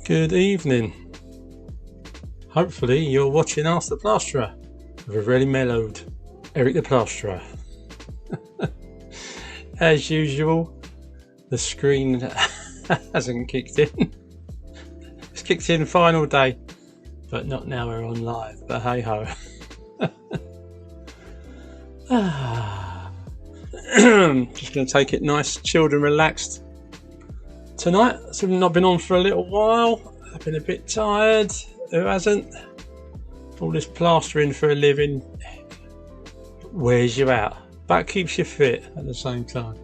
Good evening. Hopefully you're watching Ask the Plasterer with a really mellowed Eric the Plasterer. As usual, the screen hasn't kicked in. It's kicked in final day, but not now we're on live, but hey ho. Just going to take it nice, chilled and relaxed tonight. So I've not been on for a little while. I've been a bit tired. Who hasn't? All this plastering for a living wears you out, but keeps you fit at the same time.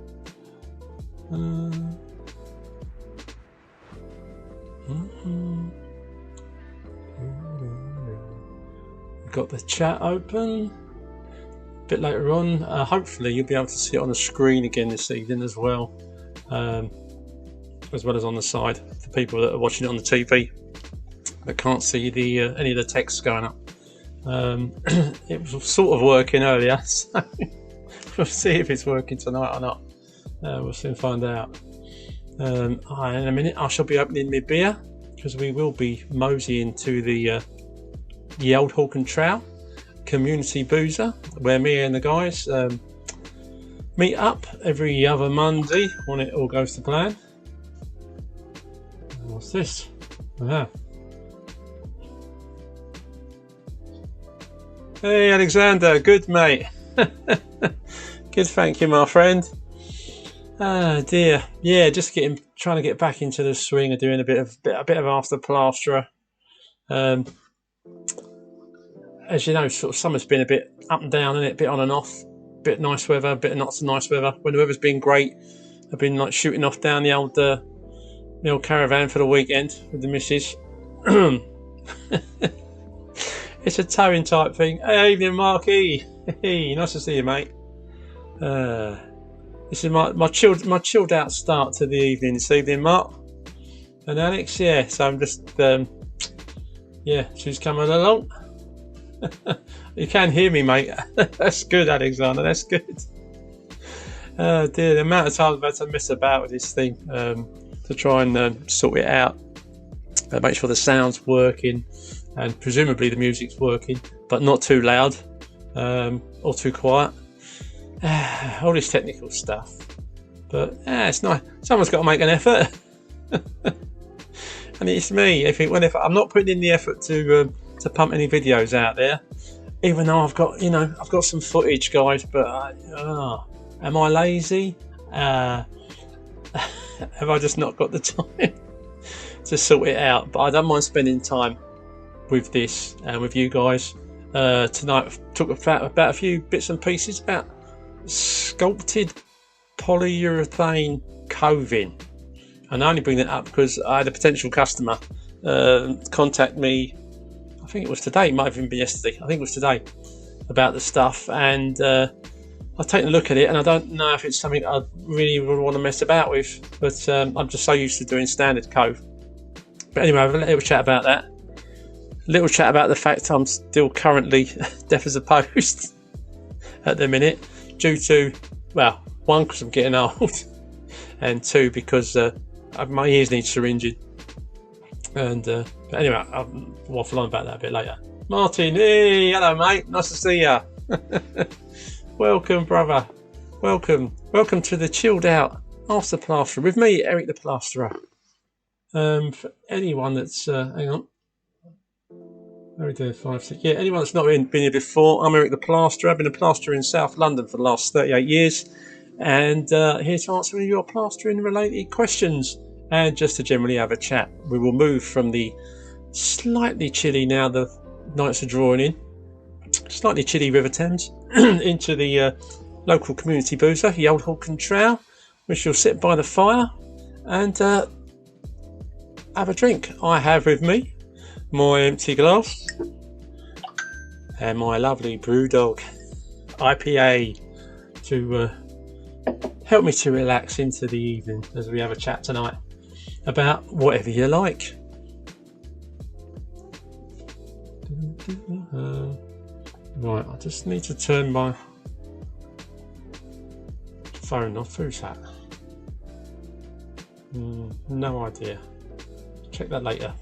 Got the chat open. A bit later on, hopefully you'll be able to see it on the screen again this evening as well as on the side for people that are watching it on the TV but can't see the any of the text going up. It was sort of working earlier, so we'll see if it's working tonight or not. We'll soon find out. In a minute I shall be opening my beer because we will be moseying to the Old Hawken Trail community boozer where me and the guys meet up every other Monday when it all goes to plan. What's this? Hey Alexander, good mate. Good, thank you my friend. Ah dear, yeah, just trying to get back into the swing of doing a bit of after plasterer. As you know, sort of summer's been a bit up and down, and a bit on and off, bit nice weather, bit not so nice weather. When the weather's been great, I've been like shooting off down the old caravan for the weekend with the missus. It's a towing type thing. Hey, evening Marky. Hey, nice to see you, mate. This is my chilled out start to the evening this evening, Mark and Alex. Yeah, so I'm just she's coming along. You can hear me, mate. That's good, Alexander. That's good. Oh dear, the amount of times I've had to mess about with this thing to try and sort it out, make sure the sound's working and presumably the music's working, but not too loud or too quiet. All this technical stuff, but it's nice. Someone's got to make an effort, and it's me. If I'm not putting in the effort to pump any videos out there, even though I've got some footage, guys, but am I lazy? Have I just not got the time to sort it out? But I don't mind spending time with this and with you guys. Tonight I've talked about a few bits and pieces about sculpted polyurethane coving, and I only bring that up because I had a potential customer contact me. I think it was today, it might have even been yesterday, I think it was today, about the stuff, and I've taken a look at it and I don't know if it's something I really would want to mess about with, but I'm just so used to doing standard cove. But anyway, I've a little chat about that, a little chat about the fact I'm still currently deaf as a post at the minute, due to, well, one, because I'm getting old, and two, because my ears need syringing. And but anyway, I'll waffle on about that a bit later. Martin, hey, hello mate, nice to see ya. Welcome brother, welcome to the chilled out After Plasterer with me, Eric the Plasterer. For anyone that's hang on, very good, 5, 6. Yeah, anyone that's not been here before, I'm Eric the Plasterer. I've been a plasterer in South London for the last 38 years, and here to answer any of your plastering related questions and just to generally have a chat. We will move from the slightly chilly, now the nights are drawing in, slightly chilly River Thames into the local community boozer, the Old Hawken Trail, which you'll sit by the fire and have a drink. I have with me my empty glass and my lovely Brewdog IPA to help me to relax into the evening as we have a chat tonight about whatever you like. Right, I just need to turn my phone off. Who's that? No idea. check that later.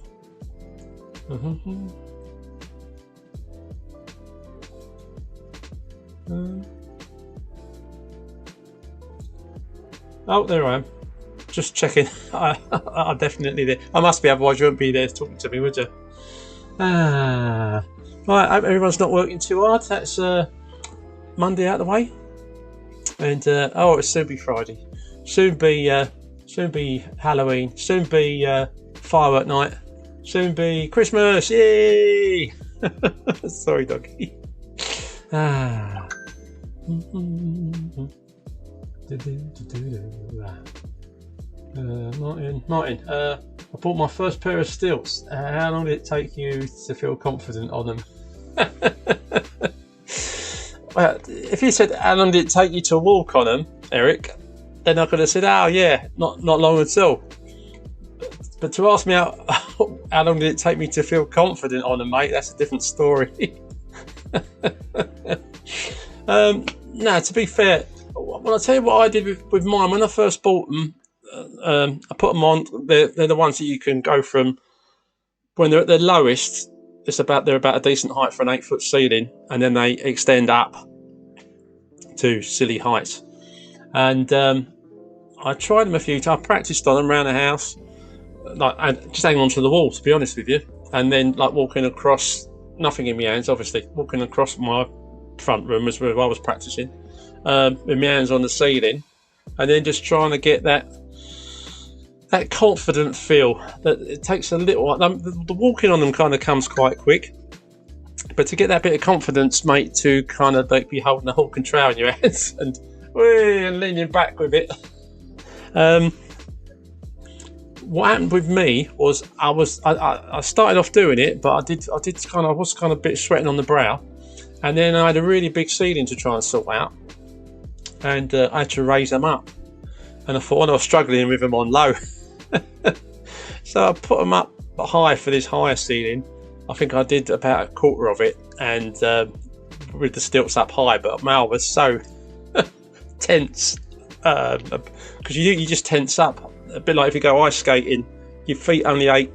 Oh, there I am. Just checking. I'm definitely there. I must be, otherwise you wouldn't be there talking to me, would you? Right, I hope everyone's not working too hard. That's Monday out of the way. And oh, it'll soon be Friday. Soon be Halloween. Soon be firework night. Soon be Christmas. Yay! Sorry, doggy. Martin, I bought my first pair of stilts. How long did it take you to feel confident on them? Well, if you said how long did it take you to walk on them, Eric, then I could have said, oh yeah, not long at all. But to ask me how long did it take me to feel confident on them, mate, that's a different story. No, to be fair, well, I'll tell you what I did with mine. When I first bought them, I put them on. They're the ones that you can go from when they're at their lowest. They're about a decent height for an 8-foot ceiling, and then they extend up to silly heights. And I tried them a few times. I practiced on them around the house, and just hanging onto the wall, to be honest with you. And then like walking across, nothing in my hands, obviously, walking across my front room was where I was practicing, with my hands on the ceiling, and then just trying to get that confident feel. That it takes a little. The walking on them kind of comes quite quick, but to get that bit of confidence, mate, to kind of like be holding a hawk and trowel in your hands and leaning back with it. What happened with me was I started off doing it, but I was kind of a bit sweating on the brow, and then I had a really big ceiling to try and sort out, and I had to raise them up, and I thought, I was struggling with them on low. So I put them up high for this higher ceiling. I think I did about a quarter of it, and with the stilts up high, but my arm was so tense, because you just tense up a bit like if you go ice skating. Your feet only ache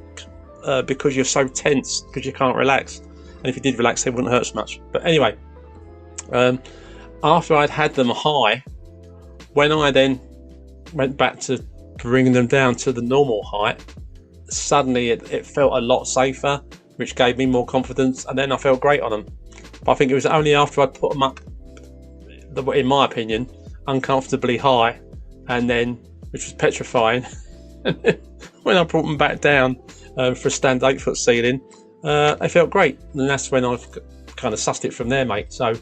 because you're so tense, because you can't relax, and if you did relax, they wouldn't hurt so much. But anyway, after I'd had them high, when I then went back to bringing them down to the normal height, suddenly it felt a lot safer, which gave me more confidence, and then I felt great on them. But I think it was only after I put them up, in my opinion, uncomfortably high, and then, which was petrifying, when I brought them back down for a stand 8-foot ceiling, they felt great, and that's when I've kind of sussed it from there, mate. So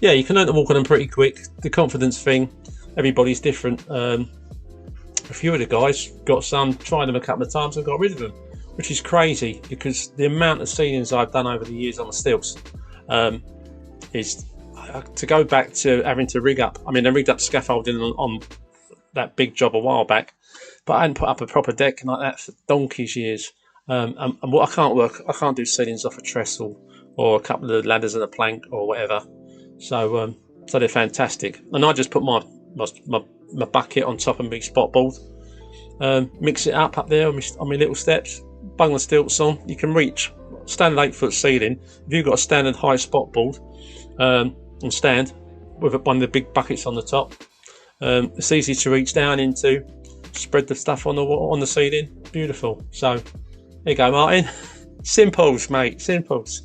yeah, you can learn to walk on them pretty quick. The confidence thing, everybody's different. A few of the guys got some, tried them a couple of times and got rid of them, which is crazy, because the amount of ceilings I've done over the years on the stilts is to go back to having to rig up. I mean, I rigged up scaffolding on that big job a while back, but I hadn't put up a proper deck like that for donkey's years. And what I can't do ceilings off a trestle or a couple of ladders and a plank or whatever. So they're fantastic. And I just put my bucket on top of my spot board, mix it up there on my little steps, bung the stilts on. You can reach standard 8-foot ceiling. If you've got a standard high spot board and stand with one of the big buckets on the top, it's easy to reach down into, spread the stuff on the ceiling. Beautiful. So there you go, Martin. Simples, mate. Simples.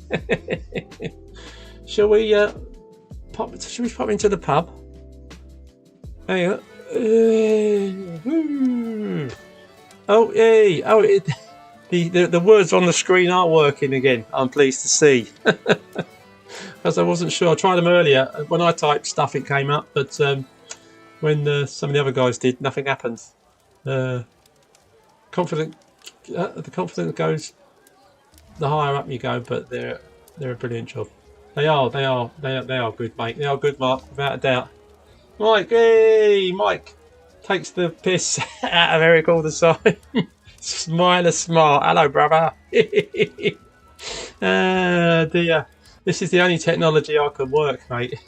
Shall we pop into the pub? Hang on. Oh, yay! Oh, the words on the screen are working again. I'm pleased to see, because I wasn't sure. I tried them earlier. When I typed stuff, it came up, but when some of the other guys did, nothing happened. The confidence goes the higher up you go, but they're a brilliant job. They are good, mate. They are good, Mark, without a doubt. Mike, hey, Mike takes the piss out of Eric all the time. Smile a smart. Hello, brother. Dear, this is the only technology I can work, mate.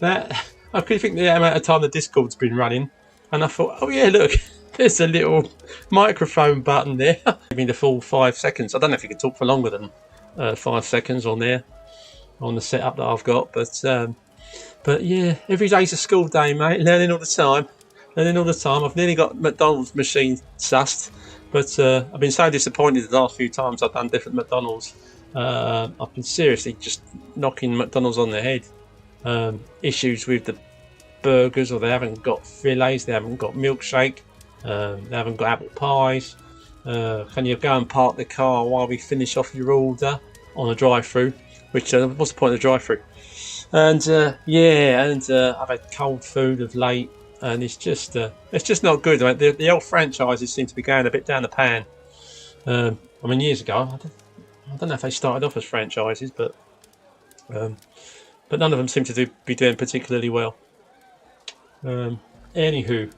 That I could think the amount of time the Discord's been running, and I thought, oh yeah, look, There's a little microphone button there. Give me the full 5 seconds. I don't know if you can talk for longer than 5 seconds on there, on the setup that I've got. But yeah, every day's a school day, mate. Learning all the time. Learning all the time. I've nearly got McDonald's machine sussed. But I've been so disappointed the last few times I've done different McDonald's. I've been seriously just knocking McDonald's on the head. Issues with the burgers, or they haven't got fillets, they haven't got milkshake, they haven't got apple pies. Can you go and park the car while we finish off your order on a drive-through? Which what's the point of the drive-through? And I've had cold food of late, and it's just not good. I mean, the old franchises seem to be going a bit down the pan. I mean, years ago, I don't know if they started off as franchises, but none of them seem to be doing particularly well. Anywho,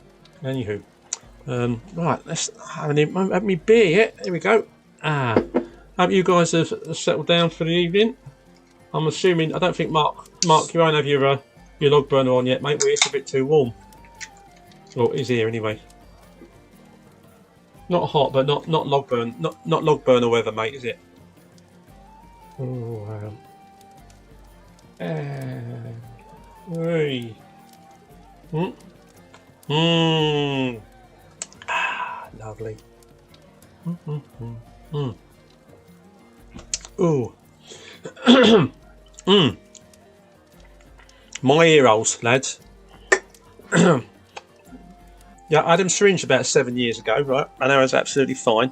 right, let's have me beer yet. Here we go. Hope you guys have settled down for the evening. I'm assuming, I don't think Mark, you won't have your log burner on yet, mate. It's a bit too warm. Well, it is here anyway. Not hot, but not log burn, not log burner weather, mate, is it? Oh wow. Hey. Lovely. Ooh. My ear holes, lads. Yeah, I had them syringed about 7 years ago, right? And I was absolutely fine.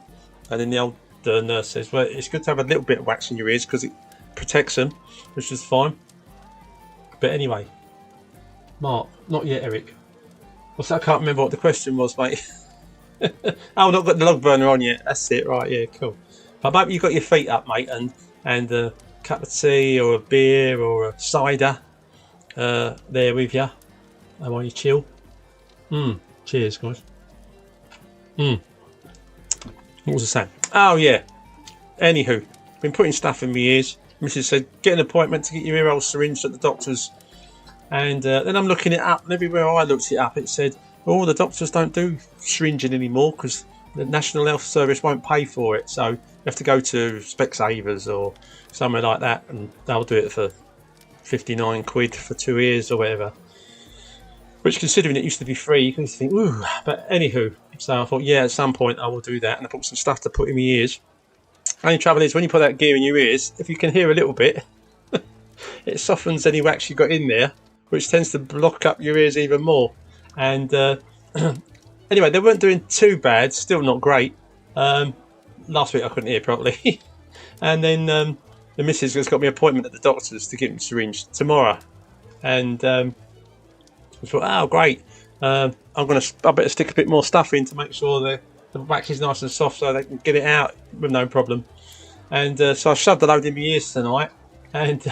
And then the old nurse says, well, it's good to have a little bit of wax in your ears because it protects them, which is fine. But anyway, Mark, not yet, Eric. What's that? I can't remember what the question was, mate. Oh, not got the log burner on yet. That's it, right? Yeah, cool. I hope you got your feet up, mate, and a cup of tea or a beer or a cider there with you. And while you chill. Cheers, guys. What was I saying? Oh yeah. Anywho, been putting stuff in my ears. Mrs. said, get an appointment to get your ear holes syringed at the doctor's. And then I'm looking it up, and everywhere I looked it up, it said, oh, the doctors don't do syringing anymore because the National Health Service won't pay for it. So you have to go to Specsavers or somewhere like that, and they'll do it for 59 quid for 2 ears or whatever. Which, considering it used to be free, you can used to think, ooh. But anywho, so I thought, yeah, at some point I will do that, and I bought some stuff to put in my ears. Only trouble is, when you put that gear in your ears, if you can hear a little bit, it softens any wax you got in there, which tends to block up your ears even more. And anyway, they weren't doing too bad, still not great. Last week I couldn't hear properly. And then the missus has got me an appointment at the doctor's to get me syringed tomorrow. And I thought, oh great, I better stick a bit more stuff in to make sure the wax is nice and soft so they can get it out with no problem. And so I shoved a load in my ears tonight, and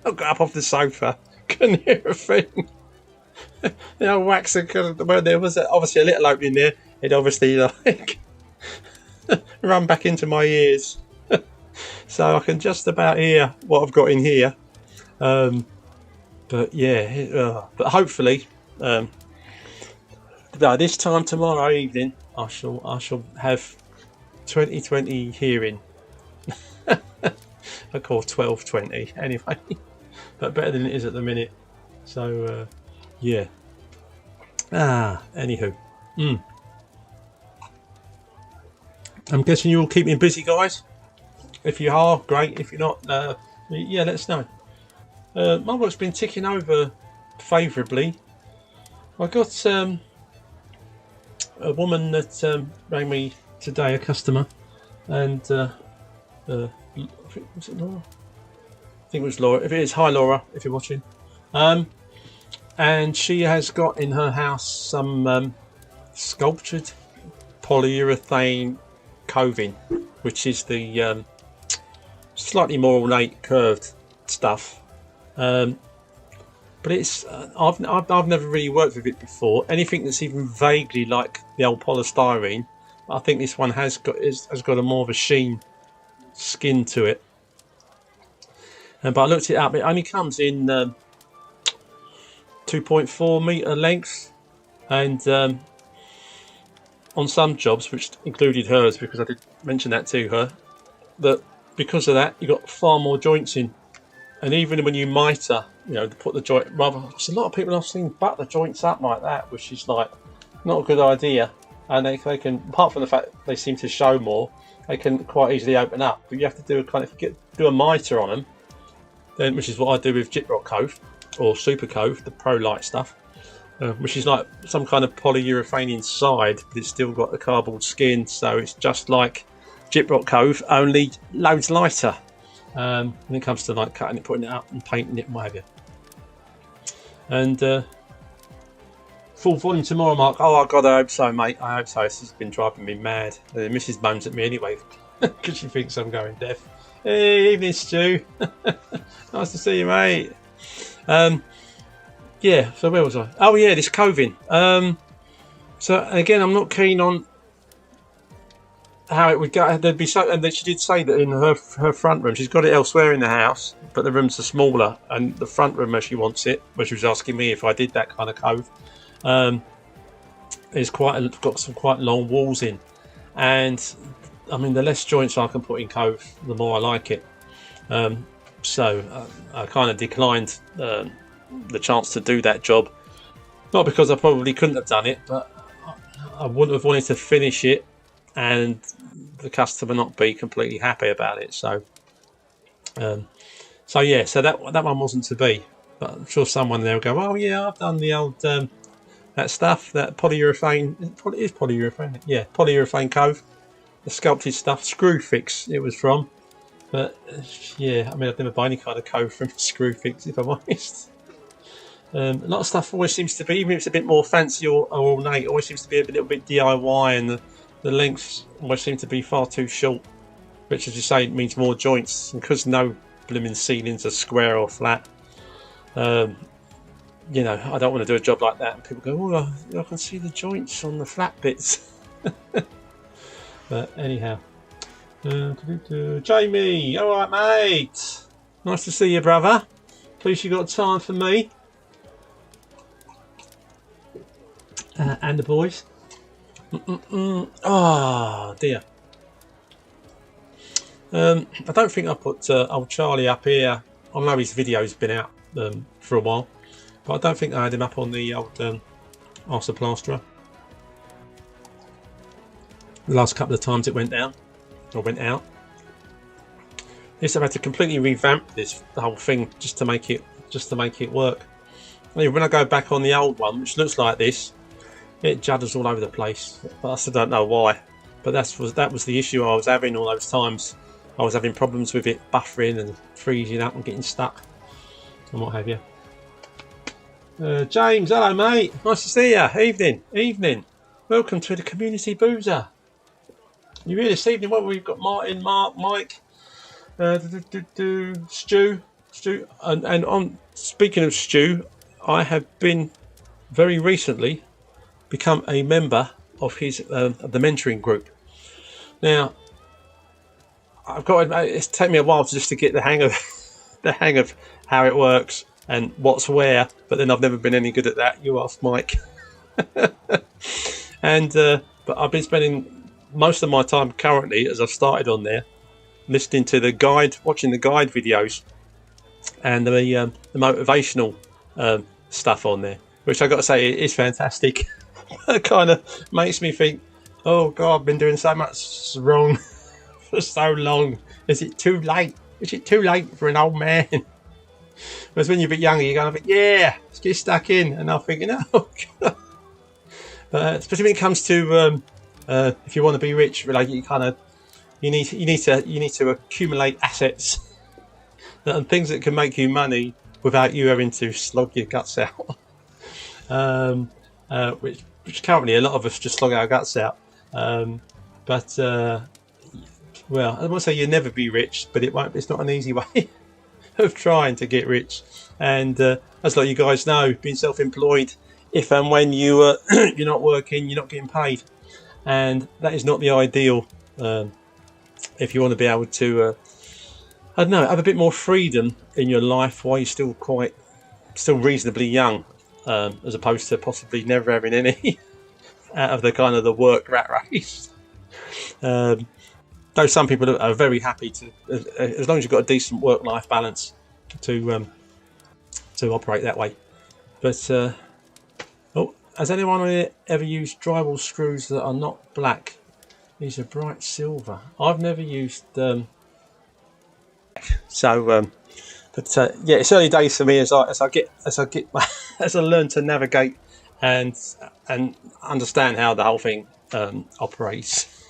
I got up off the sofa, couldn't hear a thing. The old wax, well, there was obviously a little opening there, it obviously like run back into my ears. So I can just about hear what I've got in here. But yeah, but hopefully this time tomorrow evening I shall have 20/20 hearing. I call 12/20 anyway, but better than it is at the minute. So yeah. Anywho, I'm guessing you all keep me busy, guys. If you are, great. If you're not, yeah, let us know. My work's been ticking over favourably. I got a woman that rang me today, a customer, and was it Laura? I think it was Laura. If it is, hi Laura, if you're watching. And she has got in her house some sculptured polyurethane coving, which is the slightly more ornate curved stuff. But it's I've never really worked with it before. Anything that's even vaguely like the old polystyrene, I think this one has got a more of a sheen skin to it. But I looked it up. It only comes in 2.4 meter length, and on some jobs, which included hers, because I did mention that to her, that because of that you got far more joints in, and even when you miter, you know, to put the joint rather, there's a lot of people I've seen butt the joints up like that, which is like not a good idea. And they can, apart from the fact that they seem to show more, they can quite easily open up. But you have to do a kind of, if you do a miter on them, then, which is what I do with Gyprock Cove or Super Cove, the Pro Light stuff, which is like some kind of polyurethane inside, but it's still got the cardboard skin, so it's just like Gyprock Cove, only loads lighter. When it comes to like cutting it, putting it up, and painting it, and what have you. And full volume tomorrow, Mark. Oh, God, I hope so, mate. I hope so. This has been driving me mad. Mrs. moans at me anyway because she thinks I'm going deaf. Hey, evening, Stu. Nice to see you, mate. Yeah, so where was I? Oh, yeah, this coving. So, again, I'm not keen on how it would go. There'd be so, and she did say that in her front room, she's got it elsewhere in the house, but the rooms are smaller, and the front room, as she wants it, where she was asking me if I did that kind of cove, it's got some quite long walls in, and I mean the less joints I can put in cove, the more I like it. So I kind of declined the chance to do that job, not because I probably couldn't have done it, but I wouldn't have wanted to finish it and the customer not be completely happy about it. So yeah, so that one wasn't to be. But I'm sure someone there will go, oh yeah, I've done the old that stuff, that polyurethane. It is polyurethane, yeah, polyurethane cove, the sculpted stuff, Screw Fix it was from. But yeah, I mean, I've never bought any kind of cove from Screw Fix, if I'm honest. A lot of stuff always seems to be, even if it's a bit more fancy or ornate, it always seems to be a little bit DIY, and the lengths always seem to be far too short, which, as you say, means more joints. And because no blooming ceilings are square or flat, you know, I don't want to do a job like that. And people go, oh, I can see the joints on the flat bits. But anyhow, Jamie, all right, mate. Nice to see you, brother. Pleased you got time for me and the boys. Oh dear. I don't think I put old Charlie up here. I know his video's been out for a while, but I don't think I had him up on the old Arthur Plasterer. The last couple of times it went down or went out. Yes, I've had to completely revamp the whole thing just to make it work. Anyway, when I go back on the old one, which looks like this, it judders all over the place. But I still don't know why. But that was the issue I was having all those times. I was having problems with it buffering and freezing up and getting stuck and what have you. James, hello mate. Nice to see you. Evening. Welcome to the Community Boozer. You here this evening? Well, we've got Martin, Mark, Mike, Stu, and on speaking of Stu, I have been very recently become a member of his the mentoring group. Now, I've got to admit, it's taken me a while just to get the hang of how it works and what's where. But then I've never been any good at that. You ask Mike. And but I've been spending most of my time currently, as I've started on there, listening to the guide, watching the guide videos, and the motivational stuff on there, which I got to say is fantastic. It kind of makes me think, oh God, I've been doing so much wrong for so long. Is it too late? Is it too late for an old man? Whereas when you're a bit younger, you're going to think, yeah, let's get stuck in. And I'm thinking, oh God. But especially when it comes to if you want to be rich, like you need to accumulate assets and things that can make you money without you having to slog your guts out. Which currently a lot of us just slog our guts out. But well, I won't say you'll never be rich, but it's not an easy way of trying to get rich. And as like you guys know, being self-employed, if and when you're not working, you're not getting paid, and that is not the ideal. If you want to be able to, I don't know, have a bit more freedom in your life while you're still reasonably young, as opposed to possibly never having any out of the kind of the work rat race. Though some people are very happy to, as long as you've got a decent work-life balance, to operate that way. But oh, has anyone ever used drywall screws that are not black? These are bright silver. I've never used so. But yeah, it's early days for me as I learn to navigate and understand how the whole thing operates.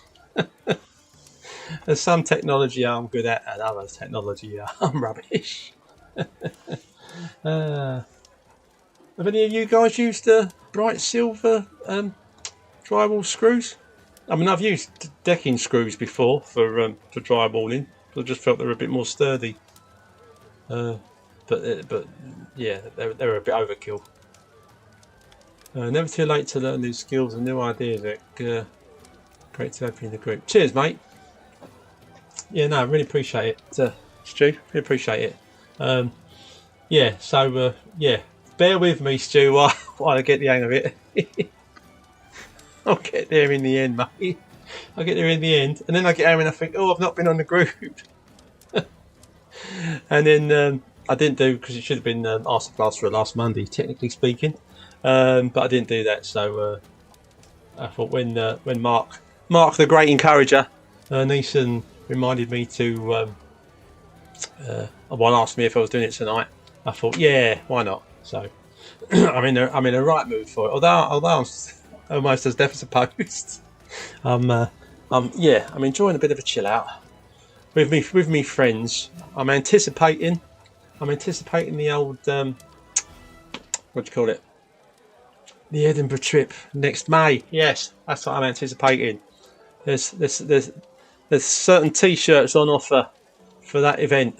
There's some technology I'm good at, and other technology I'm rubbish. Have any of you guys used bright silver drywall screws? I mean, I've used decking screws before for drywalling. I just felt they were a bit more sturdy. But yeah, they were a bit overkill. Never too late to learn new skills and new ideas. Great to have you in the group. Cheers, mate. Yeah, no, I really appreciate it, Stu. Really appreciate it. Yeah, so yeah, bear with me, Stu, while I get the hang of it. I'll get there in the end, mate. I'll get there in the end, and then I get home and I think, oh, I've not been on the group. And then I didn't do, because it should have been Ask the Plasterer last Monday, technically speaking, but I didn't do that. So I thought when Mark the great encourager, Neeson reminded me to, asked me if I was doing it tonight. I thought, yeah, why not? So I'm in a right mood for it. Although I'm almost as deaf as a post. Yeah, I'm enjoying a bit of a chill out with me friends. I'm anticipating the old what do you call it? The Edinburgh trip next May. Yes, that's what I'm anticipating. There's certain T-shirts on offer for that event.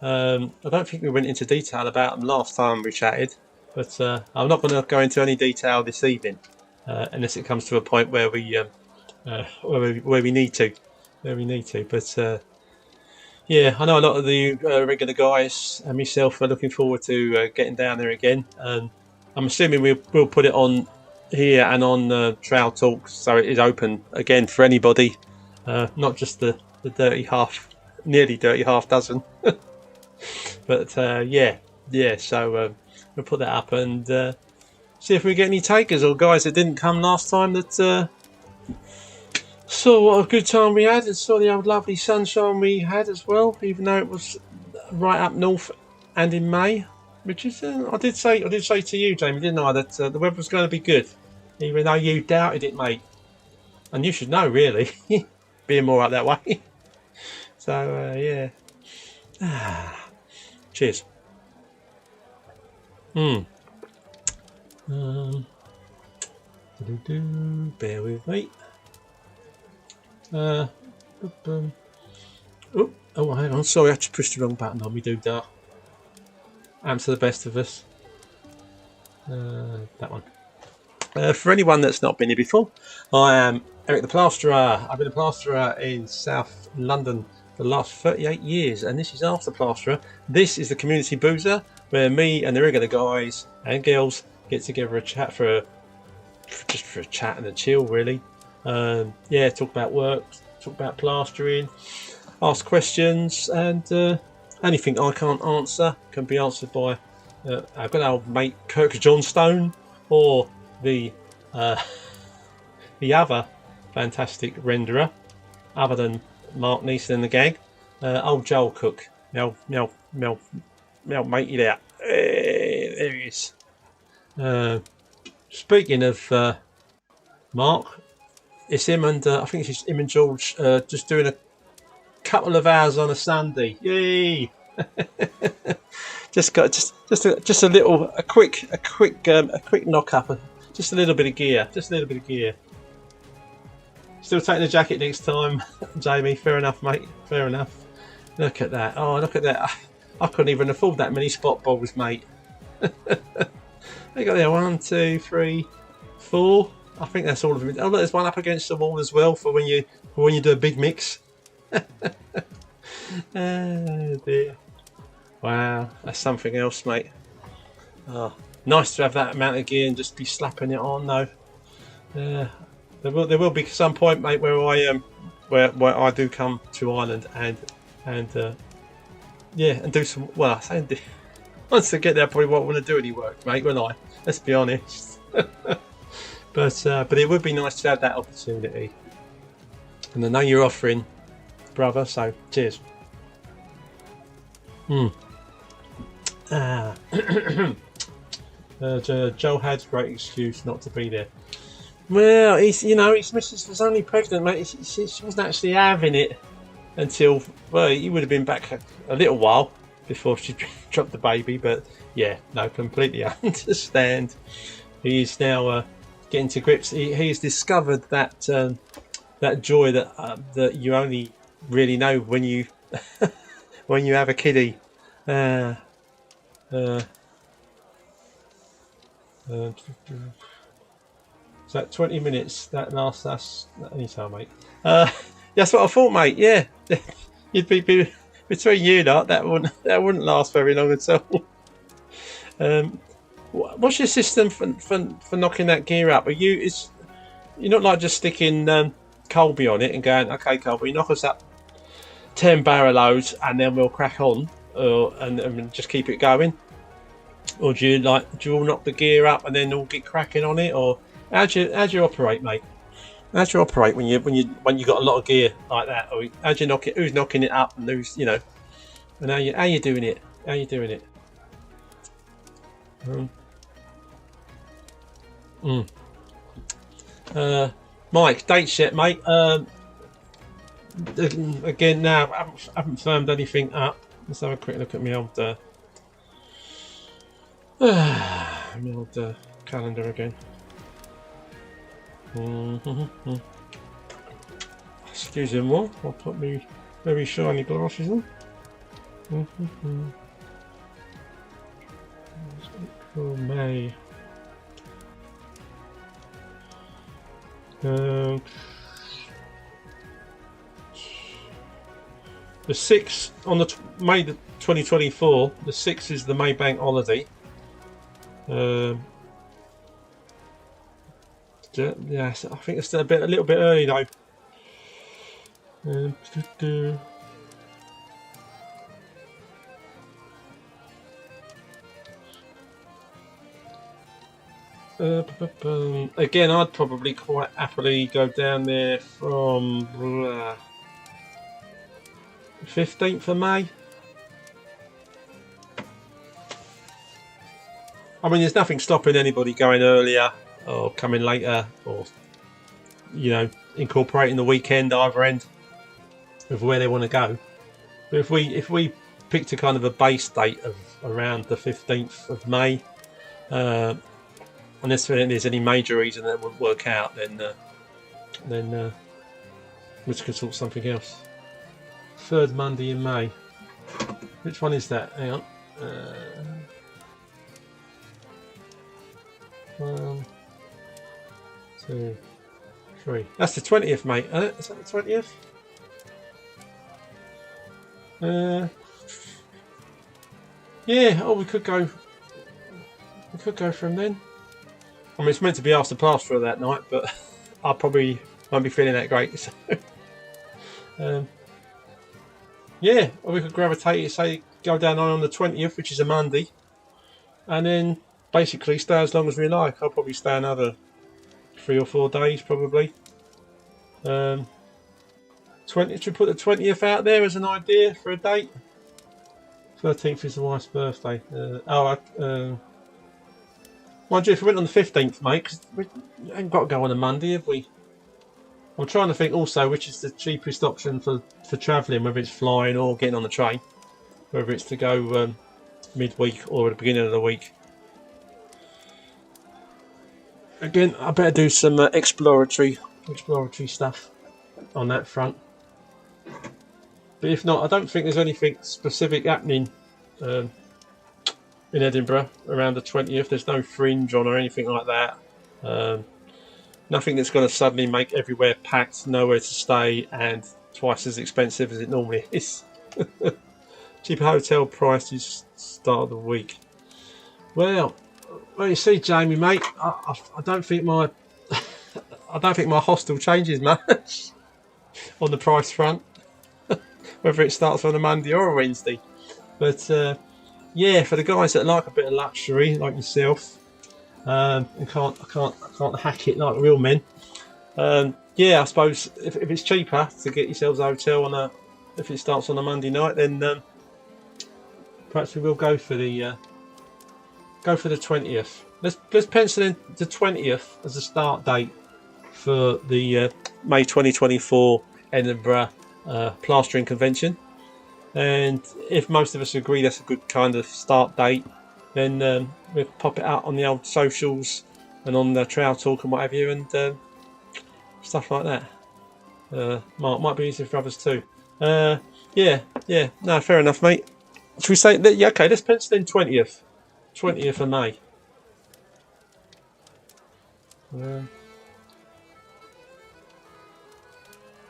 I don't think we went into detail about them last time we chatted, but I'm not going to go into any detail this evening unless it comes to a point where we need to. But yeah, I know a lot of the regular guys and myself are looking forward to getting down there again. I'm assuming we'll put it on here and on Trail Talk, so it is open again for anybody, not just the nearly dirty half dozen. But yeah. So we'll put that up and see if we get any takers or guys that didn't come last time that saw what a good time we had and saw the old lovely sunshine we had as well, even though it was right up north and in May. Which is, I did say to you, Jamie, didn't I, that the weather was going to be good, even though you doubted it, mate. And you should know, really, being more up that way. So yeah. Cheers. Bear with me. Oh, hang on. Sorry, I just pushed the wrong button on me, doodah. To the best of us. That one. For anyone that's not been here before, I am Eric the Plasterer. I've been a plasterer in South London for the last 38 years, and this is After Plasterer. This is the community boozer where me and the regular guys and girls get together just for a chat and a chill, really. Yeah, talk about work, talk about plastering, ask questions, and anything I can't answer can be answered by our good old mate Kirk Johnstone, or the other fantastic renderer, other than Mark Neeson and the gang, old Joel Cook. Mel, mate, you there? There he is. Speaking of Mark, it's him and I think it's him and George just doing a couple of hours on a Sunday. Yay! just a quick knock up, just a little bit of gear. Still taking the jacket next time, Jamie. Fair enough, mate. Fair enough. Look at that. Oh, look at that. I couldn't even afford that many spot balls, mate. They got there 1, 2, 3, 4. I think that's all of them. Oh, look, there's one up against the wall as well for when you do a big mix. Oh dear. Wow, that's something else, mate. Oh, nice to have that amount of gear and just be slapping it on, though. There will be some point, mate, where where I do come to Ireland and yeah, and do some. Well, I say once I get there, I probably won't want to do any work, mate. Won't I? Let's be honest. But it would be nice to have that opportunity. And I know you're offering, brother. So cheers. Joe had a great excuse not to be there. Well, his missus was only pregnant, mate. She wasn't actually having it until, well, he would have been back a little while before she dropped the baby. But yeah, no, completely understand. He is now getting to grips. He's discovered that that joy that you only really know when you when you have a kiddie. So that 20 minutes, that's any time, mate. That's what I thought, mate. Yeah, you'd be between you lot. That wouldn't last very long at all. What's your system for knocking that gear up? You're not like just sticking Colby on it and going, okay, Colby, knock us up 10 barrel loads and then we'll crack on, and just keep it going. Or do you all knock the gear up and then all get cracking on it, or how do you operate, mate? How do you operate when you got a lot of gear like that? Or how do you knock it? Who's knocking it up and who's and how you doing it? How you doing it? Mike, dates yet, mate? Again, now I haven't firmed anything up. Let's have a quick look at my old calendar again. Excuse me, more. I'll put me very shiny glasses on. Oh, May. The 6th on the May 2024. The 6th is the May Bank holiday. Yeah, I think it's a little bit early though. Again, I'd probably quite happily go down there from 15th of May. I mean, there's nothing stopping anybody going earlier or coming later, or incorporating the weekend either end of where they want to go. But if we picked a kind of a base date of around the 15th of May, unless there's any major reason that would work out, then we could sort something else. Third Monday in May. Which one is that? Hang on. 1, 2, 3. That's the 20th, mate. Is that the 20th? Yeah. Oh, we could go. We could go from then. I mean, it's meant to be after Plasterer that night, but I probably won't be feeling that great. So, yeah, or we could gravitate, say, go down on the 20th, which is a Monday, and then basically stay as long as we like. I'll probably stay another 3 or 4 days, probably. 20. Should we put the 20th out there as an idea for a date? 13th is the wife's birthday. Mind you, if we went on the 15th, mate, because we ain't got to go on a Monday, have we? I'm trying to think also which is the cheapest option for travelling, whether it's flying or getting on the train, whether it's to go midweek or at the beginning of the week. Again, I better do some exploratory stuff on that front. But if not, I don't think there's anything specific happening in Edinburgh around the 20th. There's no fringe on or anything like that. Nothing that's going to suddenly make everywhere packed, nowhere to stay, and twice as expensive as it normally is. Cheaper hotel prices start of the week. Well, you see, Jamie, mate, I don't think my I don't think my hostel changes much on the price front, whether it starts on a Monday or a Wednesday. But yeah, for the guys that like a bit of luxury, like yourself, and I can't hack it like real men. Yeah, I suppose if it's cheaper to get yourselves a hotel on if it starts on a Monday night, then perhaps we will go for the 20th. Let's pencil in the 20th as a start date for the May 2024 Edinburgh Plastering Convention. And if most of us agree that's a good kind of start date, then we'll pop it out on the old socials and on the Trail Talk and what have you, and stuff like that. Might be easier for others too. Yeah, no, fair enough, mate. Should we say that? Yeah, okay, let's pencil in 20th of May.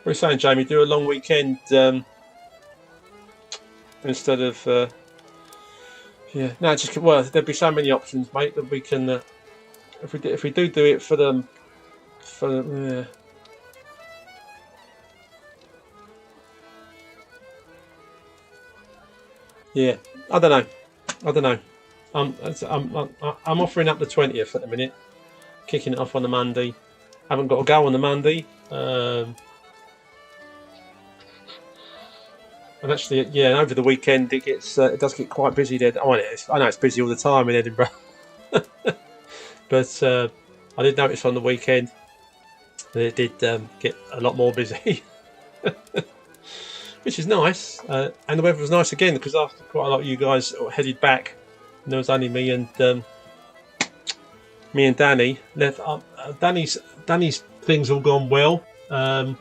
What are you saying, Jamie? Do a long weekend instead of yeah. No, just there'd be so many options, mate, that we can if we do it for them yeah. I don't know. I'm offering up the 20th at the minute, kicking it off on the Monday. Haven't got to go on the Monday. And actually, yeah, and over the weekend it does get quite busy there. I know it's busy all the time in Edinburgh, but I did notice on the weekend that it did get a lot more busy, which is nice. And the weather was nice again, because after quite a lot of you guys headed back, and there was only me and Danny left. Danny's things all gone well. I'm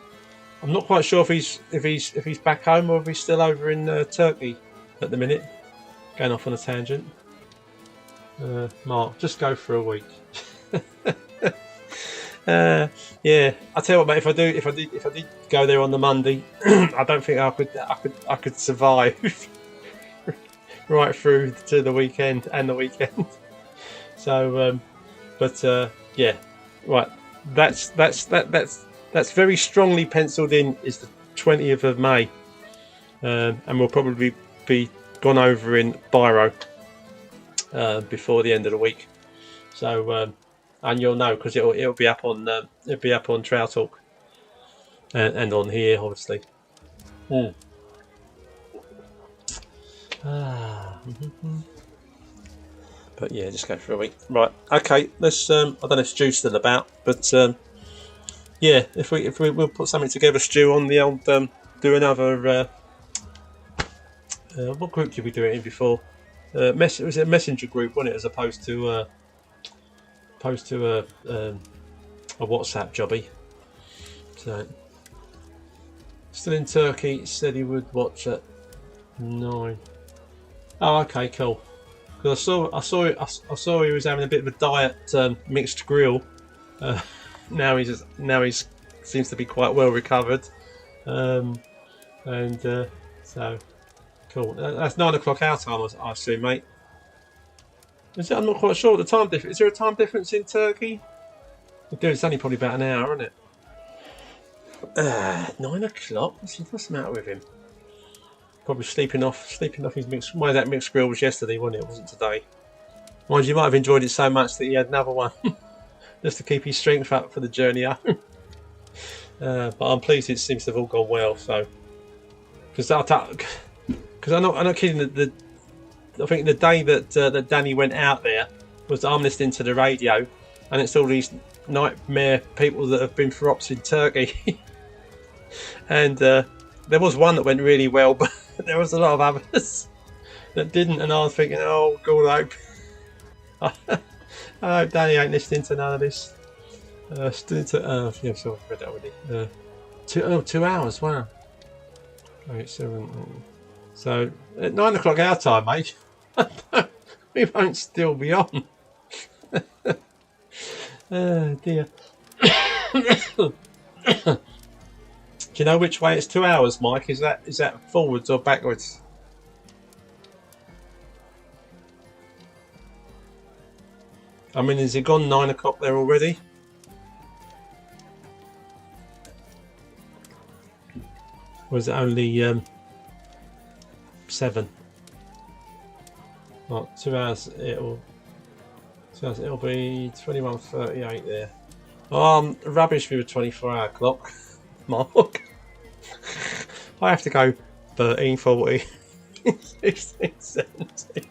not quite sure if he's back home or if he's still over in Turkey at the minute. Going off on a tangent. Mark, just go for a week. Yeah, I tell you what, mate. If I did go there on the Monday, I don't think I could survive right through to the weekend and the weekend. So, yeah, right. That's very strongly penciled in. Is the 20th of May, and we'll probably be gone over in Biro before the end of the week. So, and you'll know, because it'll be up on Trail Talk and on here, obviously. But yeah, just go for a week. Right. Okay. Let's. I don't know if Stu's still about, but yeah, if we'll put something together, Stu, on the old do another. What group did we do it in before? Was it a messenger group, wasn't it, as opposed to a WhatsApp jobby? So still in Turkey. Said he would watch at 9. Oh, okay, cool. Because I saw he was having a bit of a diet mixed grill. Now he's seems to be quite well recovered, so cool. That's 9 o'clock our time, I assume, mate. Is it? I'm not quite sure. The time difference. Is there a time difference in Turkey? It's only probably about an hour, isn't it? 9 o'clock. What's the matter with him? Probably sleeping off his mixed. Why that mixed grill was yesterday, wasn't it? It wasn't today. Mind you, might have enjoyed it so much that he had another one. Just to keep his strength up for the journey home. But I'm pleased it seems to have all gone well. So, because I'm not kidding. I think the day that Danny went out there was I'm listening to the radio, and it's all these nightmare people that have been for ops in Turkey. And there was one that went really well, but there was a lot of others that didn't. And I was thinking, oh God, I hope Danny ain't listening to none of this. Yeah, sorry, I read that already. 2 hours, wow. 8, 7. So at 9 o'clock our time, mate, we won't still be on. Oh dear. Do you know which way it's 2 hours, Mike? Is that forwards or backwards? I mean, has it gone 9 o'clock there already? Was it only 7? Right, 2 hours. It'll be 21:38 there. Rubbish with a 24-hour clock, Mark. I have to go 13:40, 16, 17,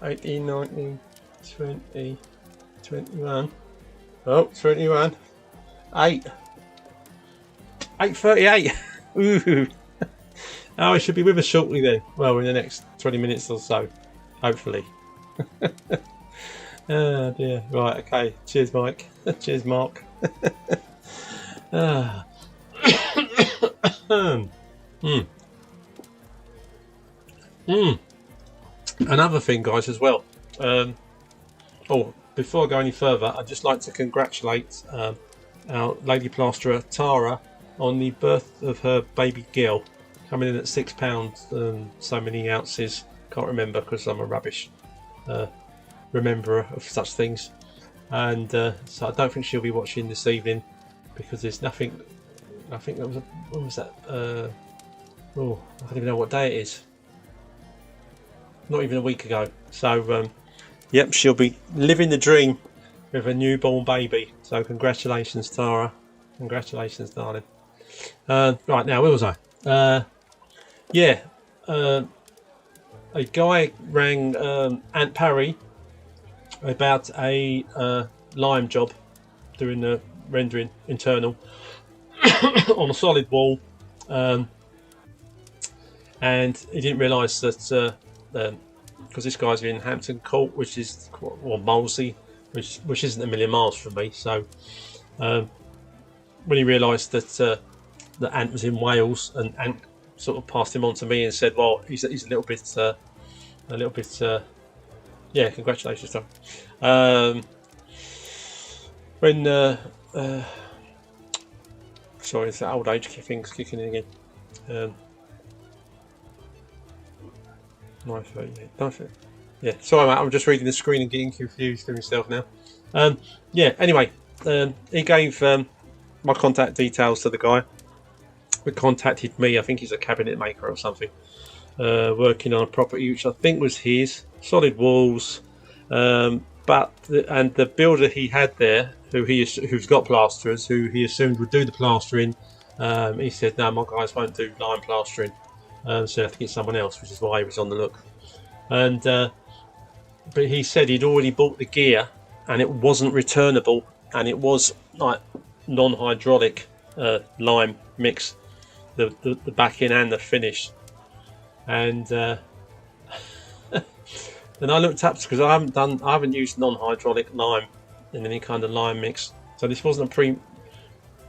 18, 19, 20, 21. Oh, 21. 8:38. Ooh. Oh, it should be with us shortly then. Well, in the next 20 minutes or so, hopefully. Oh dear. Right. Okay. Cheers, Mike. Cheers, Mark. Another thing, guys, as well. Before I go any further, I'd just like to congratulate our lady plasterer Tara on the birth of her baby girl, coming in at £6 and so many ounces. Can't remember because I'm a rubbish rememberer of such things, and so I don't think she'll be watching this evening because there's nothing. I think that was when was that? I don't even know what day it is. Not even a week ago. So yep, she'll be living the dream with a newborn baby. So congratulations, Tara. Congratulations, darling. Right, now where was I? A guy rang Aunt Parry about a lime job, doing the rendering internal on a solid wall, and he didn't realise that because this guy's in Hampton Court, which is, or Molesey, which isn't a million miles from me. So when he realised that Ant was in Wales, and Ant sort of passed him on to me and said, "Well, he's a little bit, yeah, congratulations, Tom." Sorry, it's that old age thing's kicking in again. 9:30. Yeah, sorry, mate. I'm just reading the screen and getting confused with myself now. Yeah. Anyway, he gave my contact details to the guy who contacted me. I think he's a cabinet maker or something, working on a property which I think was his, solid walls. But the builder he had there, who's got plasterers, who he assumed would do the plastering, he said, "No, my guys won't do lime plastering, so you have to get someone else," which is why he was on the look. And but he said he'd already bought the gear, and it wasn't returnable, and it was like non-hydraulic lime mix, the backing and the finish. And then I looked up, because I haven't used non-hydraulic lime in any kind of lime mix, so this wasn't a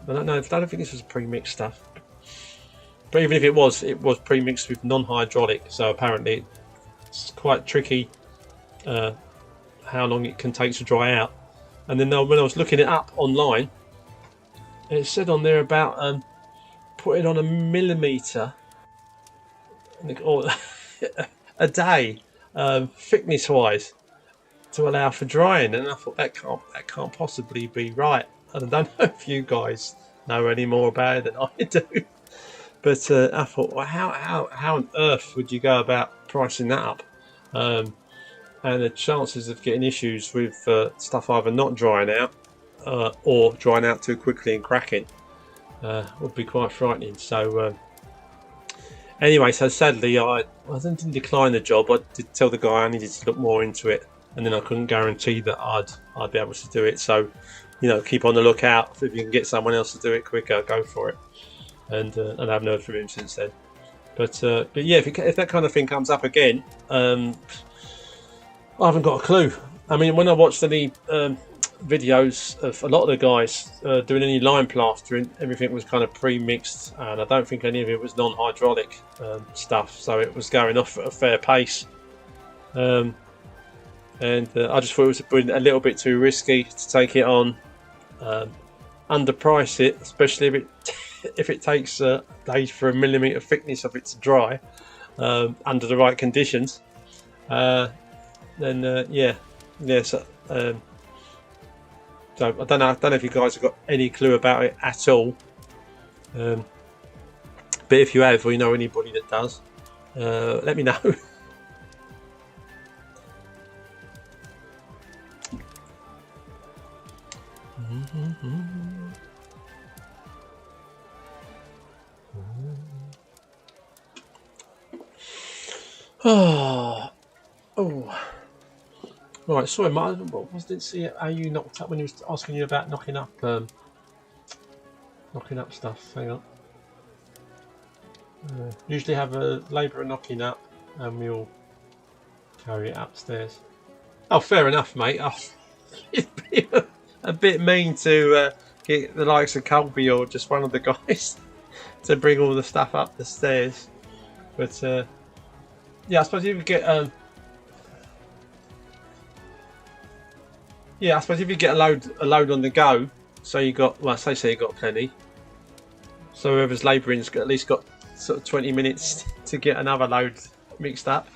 I don't think this was pre-mixed stuff. But even if it was pre-mixed with non-hydraulic, so apparently it's quite tricky how long it can take to dry out. And then when I was looking it up online, it said on there about putting on 1 millimetre or a day, thickness wise, to allow for drying. And I thought that can't possibly be right. I don't know if you guys know any more about it than I do, but I thought, well, how on earth would you go about pricing that up? And the chances of getting issues with stuff either not drying out or drying out too quickly and cracking would be quite frightening. So anyway, so sadly I didn't decline the job. I did tell the guy I needed to look more into it, and then I couldn't guarantee that I'd be able to do it. So, you know, keep on the lookout. If you can get someone else to do it quicker, go for it. And I haven't heard from him since then. But yeah, if that kind of thing comes up again, I haven't got a clue. I mean, when I watched any videos of a lot of the guys doing any lime plastering, everything was kind of pre-mixed, and I don't think any of it was non-hydraulic stuff, so it was going off at a fair pace. And I just thought it was a little bit too risky to take it on, underprice it, especially if it takes days for 1 millimetre thickness of it to dry under the right conditions. Then so I don't know if you guys have got any clue about it at all. But if you have, or you know anybody that does, let me know. Oh, right. Sorry, Mark. I didn't see how you knocked up when he was asking you about knocking up stuff. Hang on. Usually have a labourer knocking up, and we'll carry it upstairs. Oh, fair enough, mate. Oh, it'd be a bit mean to get the likes of Colby or just one of the guys to bring all the stuff up the stairs. But yeah, I suppose if you get a load on the go, so you got, well, say you got plenty. So whoever's labouring's at least got sort of 20 minutes to get another load mixed up.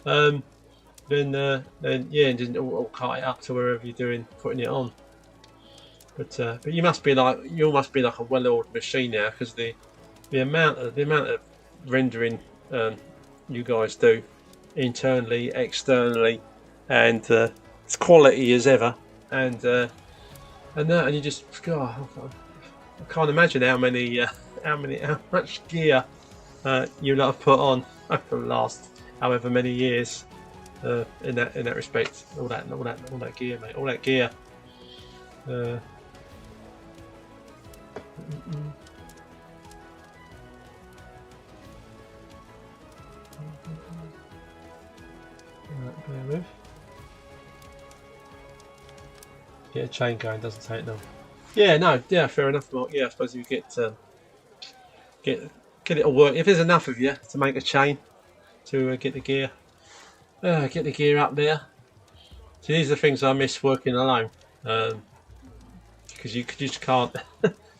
Then yeah, and just all cart it up to wherever you're putting it on. But you must be like a well-oiled machine now, because the amount of rendering you guys do internally, externally, and it's quality as ever, and you just, God, I can't imagine how much gear you lot have put on over the last however many years in that respect. All that gear, mate. All that gear. Right, bear with. Get a chain going, doesn't take long. Yeah, no, yeah, fair enough, Mark. Yeah, I suppose you get it all work. If there's enough of you to make a chain to get the gear up there. So these are the things I miss working alone, because you just can't.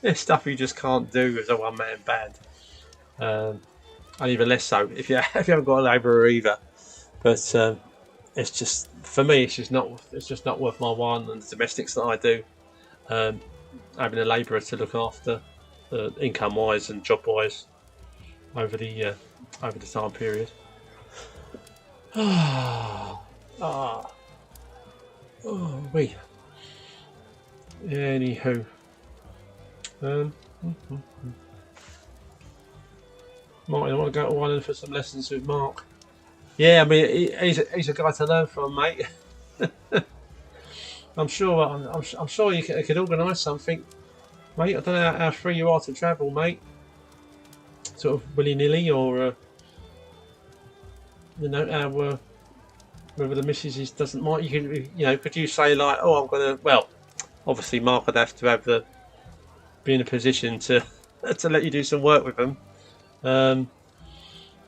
There's stuff you just can't do as a one-man band, and even less so if you haven't got a labourer either. But it's just, for me, it's just not worth my while, and the domestics that I do. Having a labourer to look after, income-wise and job-wise, over the time period. Wait. Anywho, Martin, I want to go to Ireland for some lessons with Mark. Yeah, I mean, he's a guy to learn from, mate. I'm sure you could organise something, mate. I don't know how free you are to travel, mate. Sort of willy-nilly, or how whether the missus doesn't mind. Could you say like, oh, I'm gonna. Well, obviously, Mark would have to be in a position to to let you do some work with them.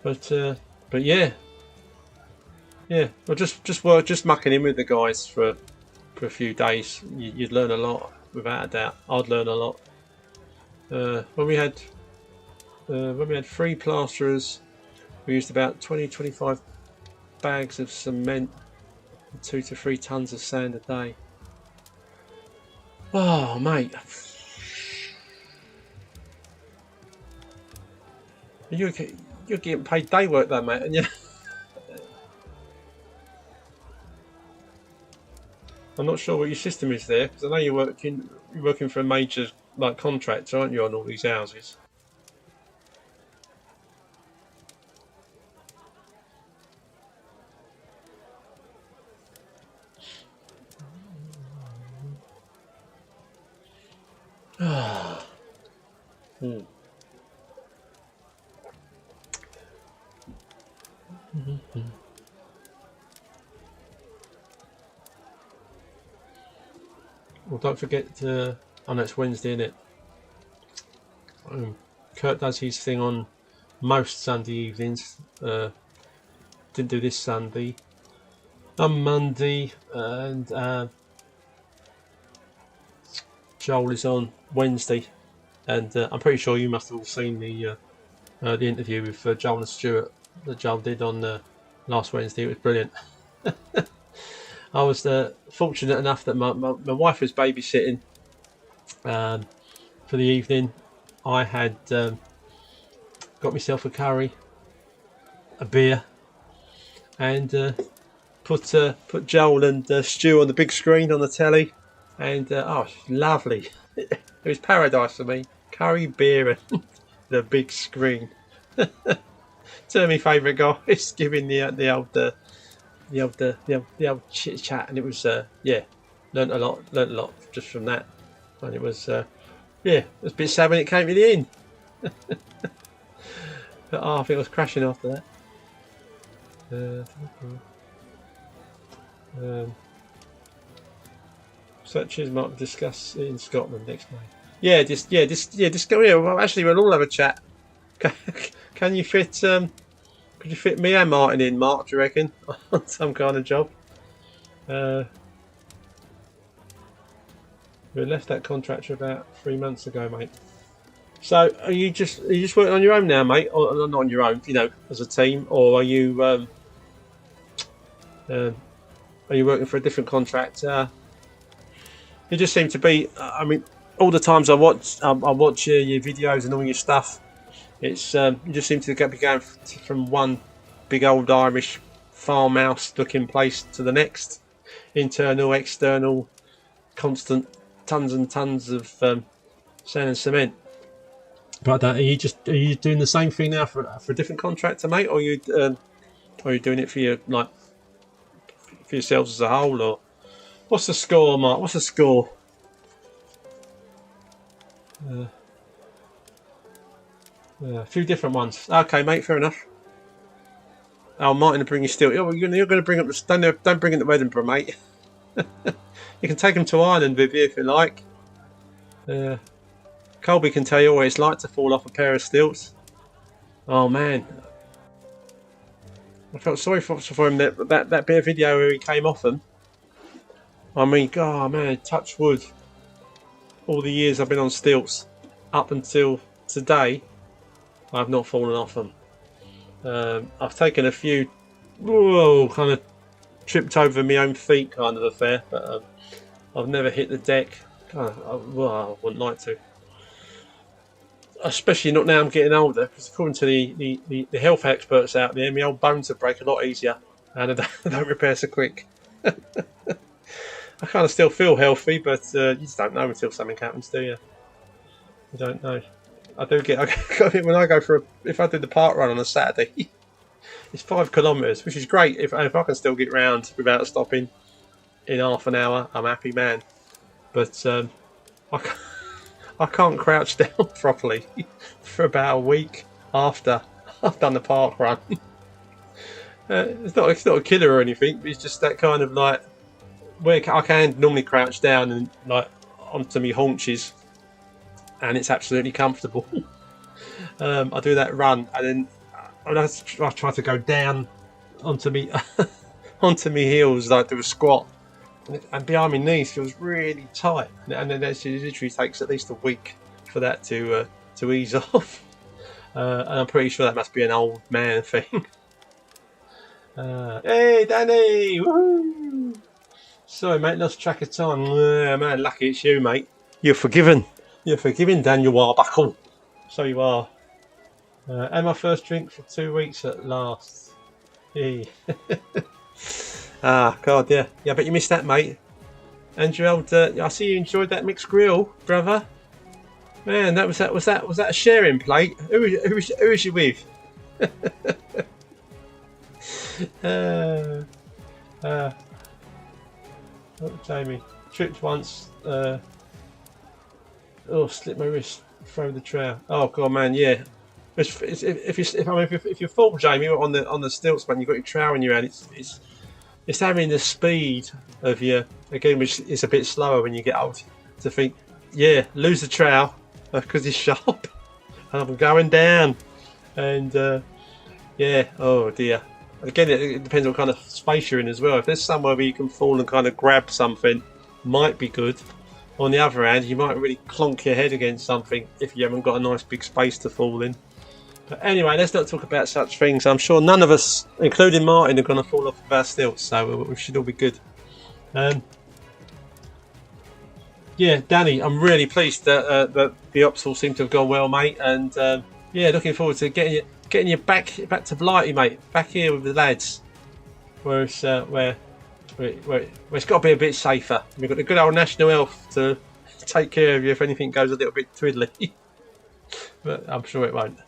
But yeah. Well, just mucking in with the guys for a few days. You'd learn a lot, without a doubt. I'd learn a lot. When we had 3 plasterers, we used about 20-25 bags of cement and 2 to 3 tons of sand a day. Oh, mate. You're getting paid day work though, mate, and you. I'm not sure what your system is there, because I know you're working for a major contractor, aren't you, on all these houses? Well, don't forget to. Oh no, it's Wednesday, isn't it? Kurt does his thing on most Sunday evenings. Didn't do this Sunday. On Monday, and Joel is on Wednesday, and I'm pretty sure you must have all seen the interview with Joel and Stuart that Joel did on last Wednesday. It was brilliant. I was fortunate enough that my wife was babysitting for the evening. I had got myself a curry, a beer, and put Joel and Stu on the big screen on the telly, and oh, lovely. It was paradise for me. Curry, beer, and the big screen. Two of my favourite guys giving the old chit chat, and it was yeah, learnt a lot just from that, and it was yeah, it was a bit sad when it came to the end. But oh, I think I was crashing after that. Such as might discuss in Scotland next May. Yeah, just go here. Well, actually, we'll all have a chat. Can you fit? Could you fit me and Martin in, Mark? Do you reckon on some kind of job? We left that contractor about 3 months ago, mate. So are you just working on your own now, mate? Or not on your own, you know, as a team, or are you working for a different contractor? You just seem to be. I mean, all the times I watch your videos and all your stuff, it's you just seem to be going from one big old Irish farmhouse-looking place to the next, internal, external, constant tons and tons of sand and cement. But are you doing the same thing now for a different contractor, mate, or are you doing it for your for yourselves as a whole, or what's the score, Mark? What's the score? A few different ones. Okay, mate, fair enough. Oh, Martin, to bring you still. You're going to bring up the. Don't bring in the Edinburgh, mate. You can take them to Ireland with you if you like. Colby can tell you what it's like to fall off a pair of stilts. Oh man, I felt sorry for him that bit of video where he came off them. I mean, God, man, touch wood. All the years I've been on stilts, up until today, I've not fallen off them. I've taken a few, kind of tripped over my own feet kind of affair, but I've never hit the deck. I wouldn't like to. Especially not now I'm getting older, because according to the health experts out there, my old bones would break a lot easier and they don't repair so quick. I kind of still feel healthy, but you just don't know until something happens, do you? You don't know. I do get when I go if I do the park run on a Saturday, it's 5 kilometres, which is great. If I can still get round without stopping in half an hour, I'm a happy man. But I can't crouch down properly for about a week after I've done the park run. It's not a killer or anything, but it's just that kind of like where I can normally crouch down and like onto my haunches, and it's absolutely comfortable. I do that run, and then I try to go down onto me onto my heels, like do a squat. And behind my knees feels really tight, and then it literally takes at least a week for that to ease off. And I'm pretty sure that must be an old man thing. Hey, Danny! Woo! Sorry, mate, lost track of time. Man, lucky it's you, mate. You're forgiven. You're forgiven, Daniel Warbuckle. So you are. And my first drink for 2 weeks at last. Hey. Ah, God, yeah, but you missed that, mate. And your old, I see you enjoyed that mixed grill, brother. Man, was that a sharing plate? Who was you with? Jamie tripped once. Slipped my wrist. Throw the trowel. Oh God, man, yeah. If you fall, Jamie, on the stilts, man, you've got your trowel in your hand. It's having the speed of your, again, which is a bit slower when you get old, to think, yeah, lose the trowel because it's sharp and I'm going down, and yeah, oh dear. Again, it depends on what kind of space you're in as well. If there's somewhere where you can fall and kind of grab something, might be good. On the other hand, you might really clonk your head against something if you haven't got a nice big space to fall in. But anyway, let's not talk about such things. I'm sure none of us, including Martin, are going to fall off of our stilts, so we should all be good. Yeah, Danny, I'm really pleased that the ops all seem to have gone well, mate. And yeah, looking forward to getting you back to Blighty, mate. Back here with the lads, where it's where it's got to be a bit safer. We've got the good old National Health to take care of you if anything goes a little bit twiddly, but I'm sure it won't.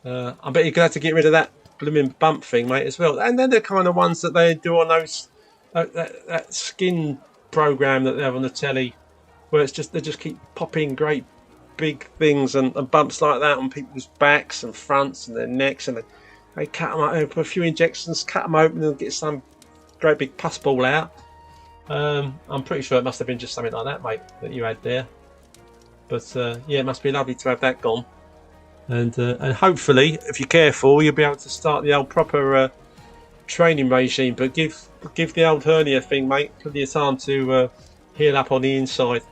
I bet you're glad to get rid of that blooming bump thing, mate, as well. And then the kind of ones that they do on those that skin program that they have on the telly, where it's just they just keep popping great big things and bumps like that on people's backs and fronts and their necks, and they cut them out, put a few injections, cut them open, and get some great big pus ball out. I'm pretty sure it must have been just something like that, mate, that you had there. But yeah, it must be lovely to have that gone. And hopefully, if you're careful, you'll be able to start the old proper training regime. But give the old hernia thing, mate, plenty of time to heal up on the inside,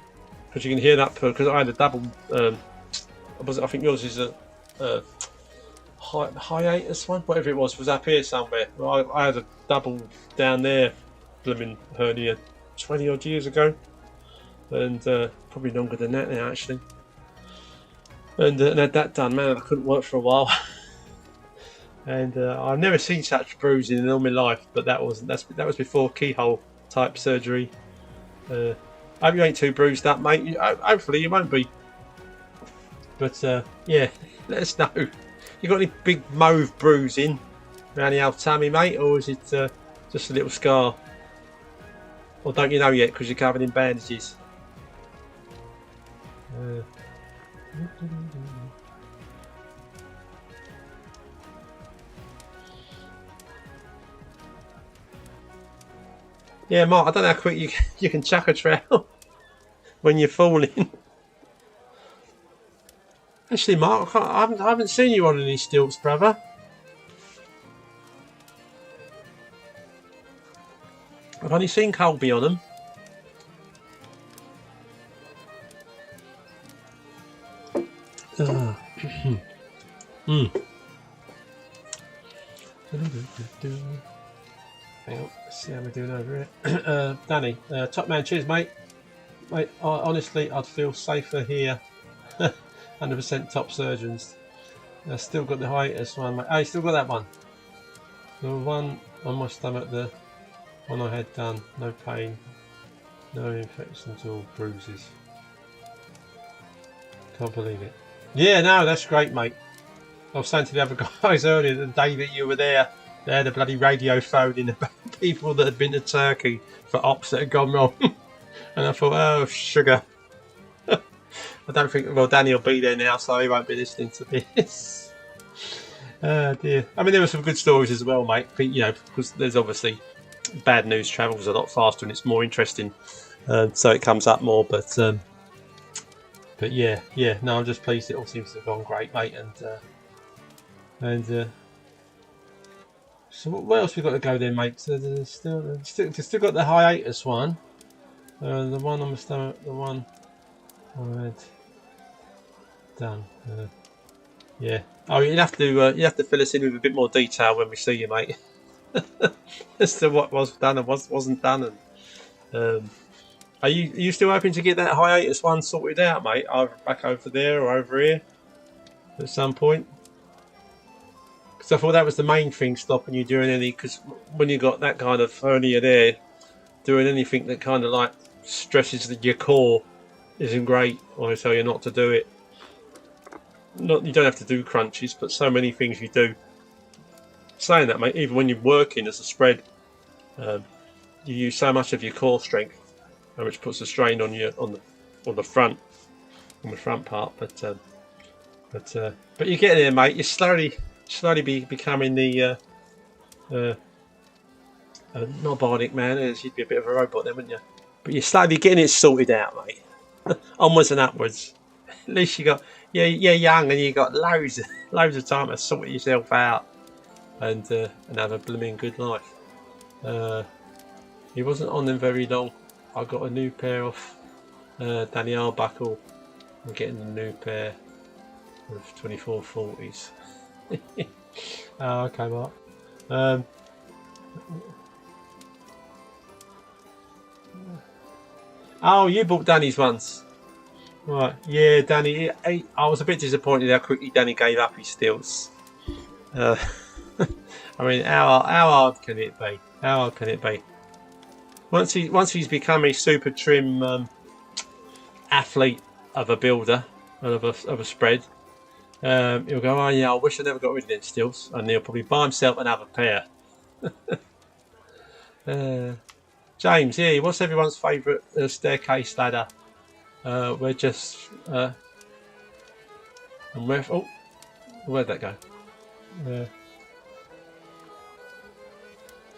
because you can hear that. Because I had a double. I think yours is a hiatus one, whatever it was up here somewhere. I had a double down there, blooming hernia, 20 odd years ago, and probably longer than that now actually. And had that done, man. I couldn't work for a while, and I've never seen such bruising in all my life. But that was before keyhole type surgery. I hope you ain't too bruised up, mate. Hopefully you won't be. But yeah, let us know. You got any big mauve bruising around the old tummy, mate, or is it just a little scar? Or don't you know yet because you're covered in bandages? Yeah, Mark, I don't know how quick you can chuck a trail when you're falling. Actually, Mark, I haven't seen you on any stilts, brother. I've only seen Colby on them. Hang on, let's see how we're doing over here. Danny, top man, cheers, mate. Mate, honestly, I'd feel safer here. 100% top surgeons. I still got the hiatus one, mate. Oh, you still got that one? The one on my stomach, the one I had done. No pain, no infections or bruises. Can't believe it. Yeah, no, that's great, mate. I was saying to the other guys earlier, the day that you were there, they had a bloody radio phone in about people that had been to Turkey for ops that had gone wrong. And I thought, oh, sugar. I don't think, well, Danny will be there now, so he won't be listening to this. Oh, dear. I mean, there were some good stories as well, mate. You know, because there's obviously bad news travels a lot faster and it's more interesting. So it comes up more, but yeah, no, I'm just pleased it all seems to have gone great, mate. And so what else we got to go then, mate? So there's still got the hiatus one, the one on the stomach, the one I had done. Yeah. Oh, you have to fill us in with a bit more detail when we see you, mate, as to what was done and what wasn't done. And are you still hoping to get that hiatus one sorted out, mate? Either back over there or over here at some point? Because I thought that was the main thing stopping you doing any. Because when you got that kind of hernia there, doing anything that kind of like stresses your core isn't great. I tell you not to do it. Not you don't have to do crunches, but so many things you do. Saying that, mate, even when you're working as a spread, you use so much of your core strength, which puts a strain on you on the front part. But you're getting there, mate. You're slowly becoming the not bionic man. You'd be a bit of a robot then, wouldn't you? But you're slowly getting it sorted out, mate. Onwards and upwards. At least you're young and you got loads of time to sort yourself out and have a blooming good life. He wasn't on them very long. I got a new pair off Danny Arbuckle. I'm getting a new pair of 2440s. Oh, okay, Mark. Oh, you bought Danny's ones. Right, yeah, Danny. I was a bit disappointed how quickly Danny gave up his stilts. I mean, how hard can it be? How hard can it be? Once he's become a super trim athlete of a builder and of a spread, he'll go, oh yeah, I wish I never got rid of them stilts, and he'll probably buy himself another pair. James, yeah, what's everyone's favourite staircase ladder? We're just and where'd that go?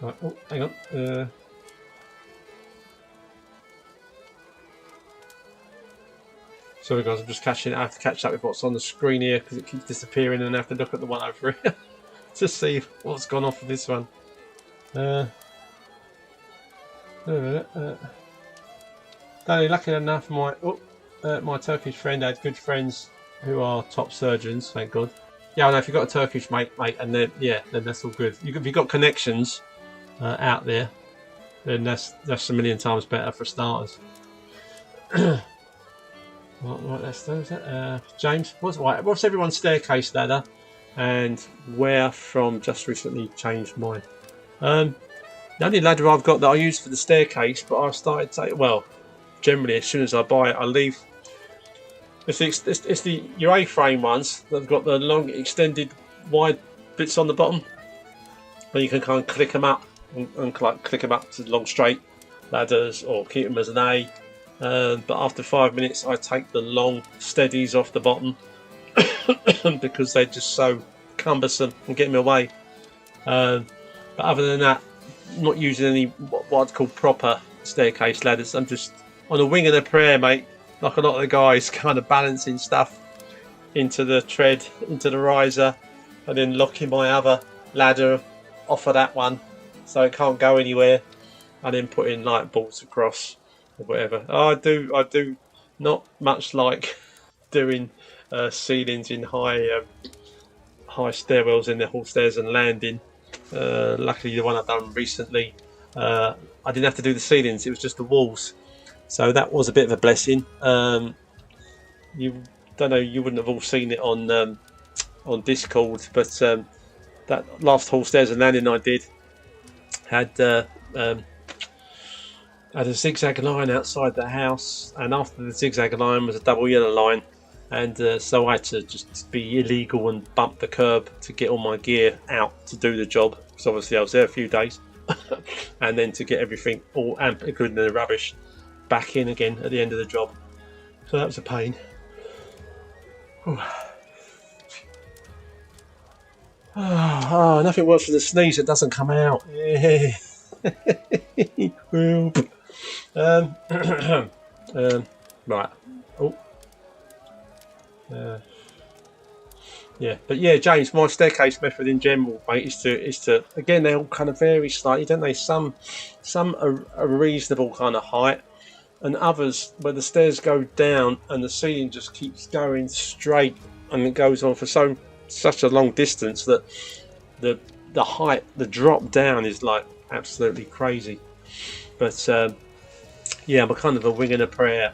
Right, oh, hang on. Sorry guys, I'm just catching. I have to catch up with what's on the screen here because it keeps disappearing, and I have to look at the one over here to see what's gone off of this one. Danny, lucky enough, my Turkish friend had good friends who are top surgeons. Thank God. Yeah, I know if you've got a Turkish mate, and then that's all good. If you've got connections out there, then that's a million times better for starters. What that's that. James, what's everyone's staircase ladder, and where from? Just recently changed mine. The only ladder I've got that I use for the staircase, but I started to generally as soon as I buy it, I leave. It's the your A-frame ones that've got the long extended wide bits on the bottom, where you can kind of click them up and click them up to long straight ladders or keep them as an A. But after 5 minutes, I take the long steadies off the bottom because they're just so cumbersome and get in my way. But other than that, I'm not using any what I'd call proper staircase ladders. I'm just on a wing and a prayer, mate. Like a lot of the guys, kind of balancing stuff into the tread, into the riser, and then locking my other ladder off of that one so it can't go anywhere, and then putting light bolts across. Whatever. I do not much like doing ceilings in high stairwells in the hall stairs and landing. Luckily, the one I've done recently, I didn't have to do the ceilings; it was just the walls. So that was a bit of a blessing. You wouldn't have all seen it on Discord, but that last hall stairs and landing I did had a zigzag line outside the house, and after the zigzag line was a double yellow line, and so I had to just be illegal and bump the curb to get all my gear out to do the job, because obviously I was there a few days, and then to get everything all including the rubbish back in again at the end of the job. So that was a pain. Oh, nothing worse than a sneeze that doesn't come out. Yeah. Right. Oh. Yeah, but yeah, James, my staircase method in general, mate, is to again, they all kind of vary slightly, don't they? Some are a reasonable kind of height, and others where the stairs go down and the ceiling just keeps going straight, and it goes on for such a long distance that the height, the drop down is like absolutely crazy. But yeah, I'm a kind of a wing and a prayer.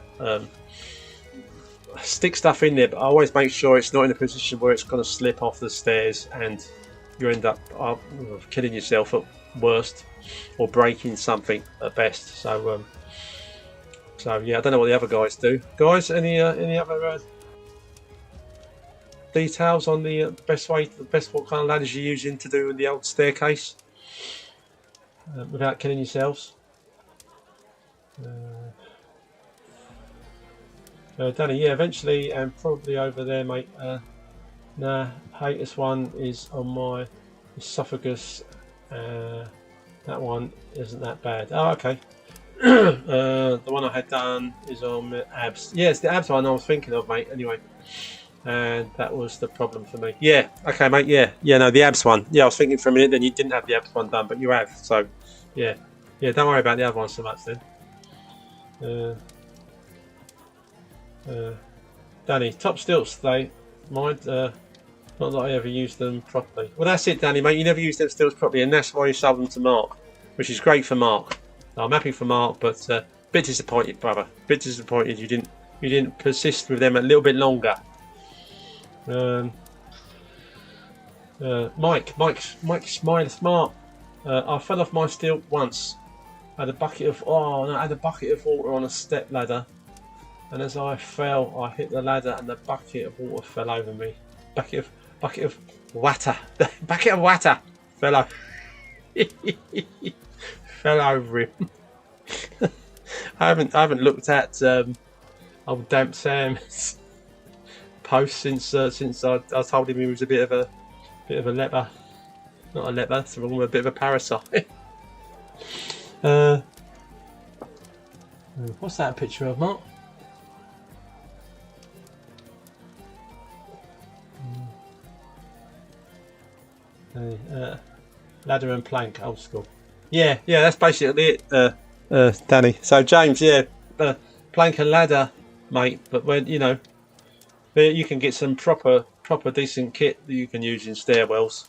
Stick stuff in there, but I always make sure it's not in a position where it's going to slip off the stairs and you end up killing yourself at worst, or breaking something at best. So yeah, I don't know what the other guys do. Guys, any other details on the best what kind of ladders you're using to do with the old staircase without killing yourselves? Danny, yeah, eventually, and probably over there, mate. Nah, this one is on my esophagus. That one isn't that bad. Oh, okay. The one I had done is on my abs. Yeah, it's the abs one I was thinking of, mate. Anyway, and that was the problem for me. Yeah, okay, mate. Yeah, no, the abs one. Yeah, I was thinking for a minute. Then you didn't have the abs one done, but you have. So, yeah. Don't worry about the other one so much then. Danny, top stilts they mind. Not that I ever used them properly. Well, that's it, Danny, mate. You never used them stilts properly, and that's why you sold them to Mark, which is great for Mark. I'm happy for Mark, but a bit disappointed, brother. Bit disappointed you didn't you didn't persist with them a little bit longer. Mike's smart. I fell off my stilt once. I had a bucket of water on a step ladder, and as I fell, I hit the ladder, and the bucket of water fell over me. Bucket of water. Bucket of water fell over. Fell over him. I haven't looked at old Damp Sam's post since I told him he was a bit of a leper. Not a leper, it's a bit of a parasite. What's that a picture of, Mark? Ladder and plank, old school. Yeah, that's basically it, Danny. So James, plank and ladder, mate. But when you can get some proper decent kit that you can use in stairwells.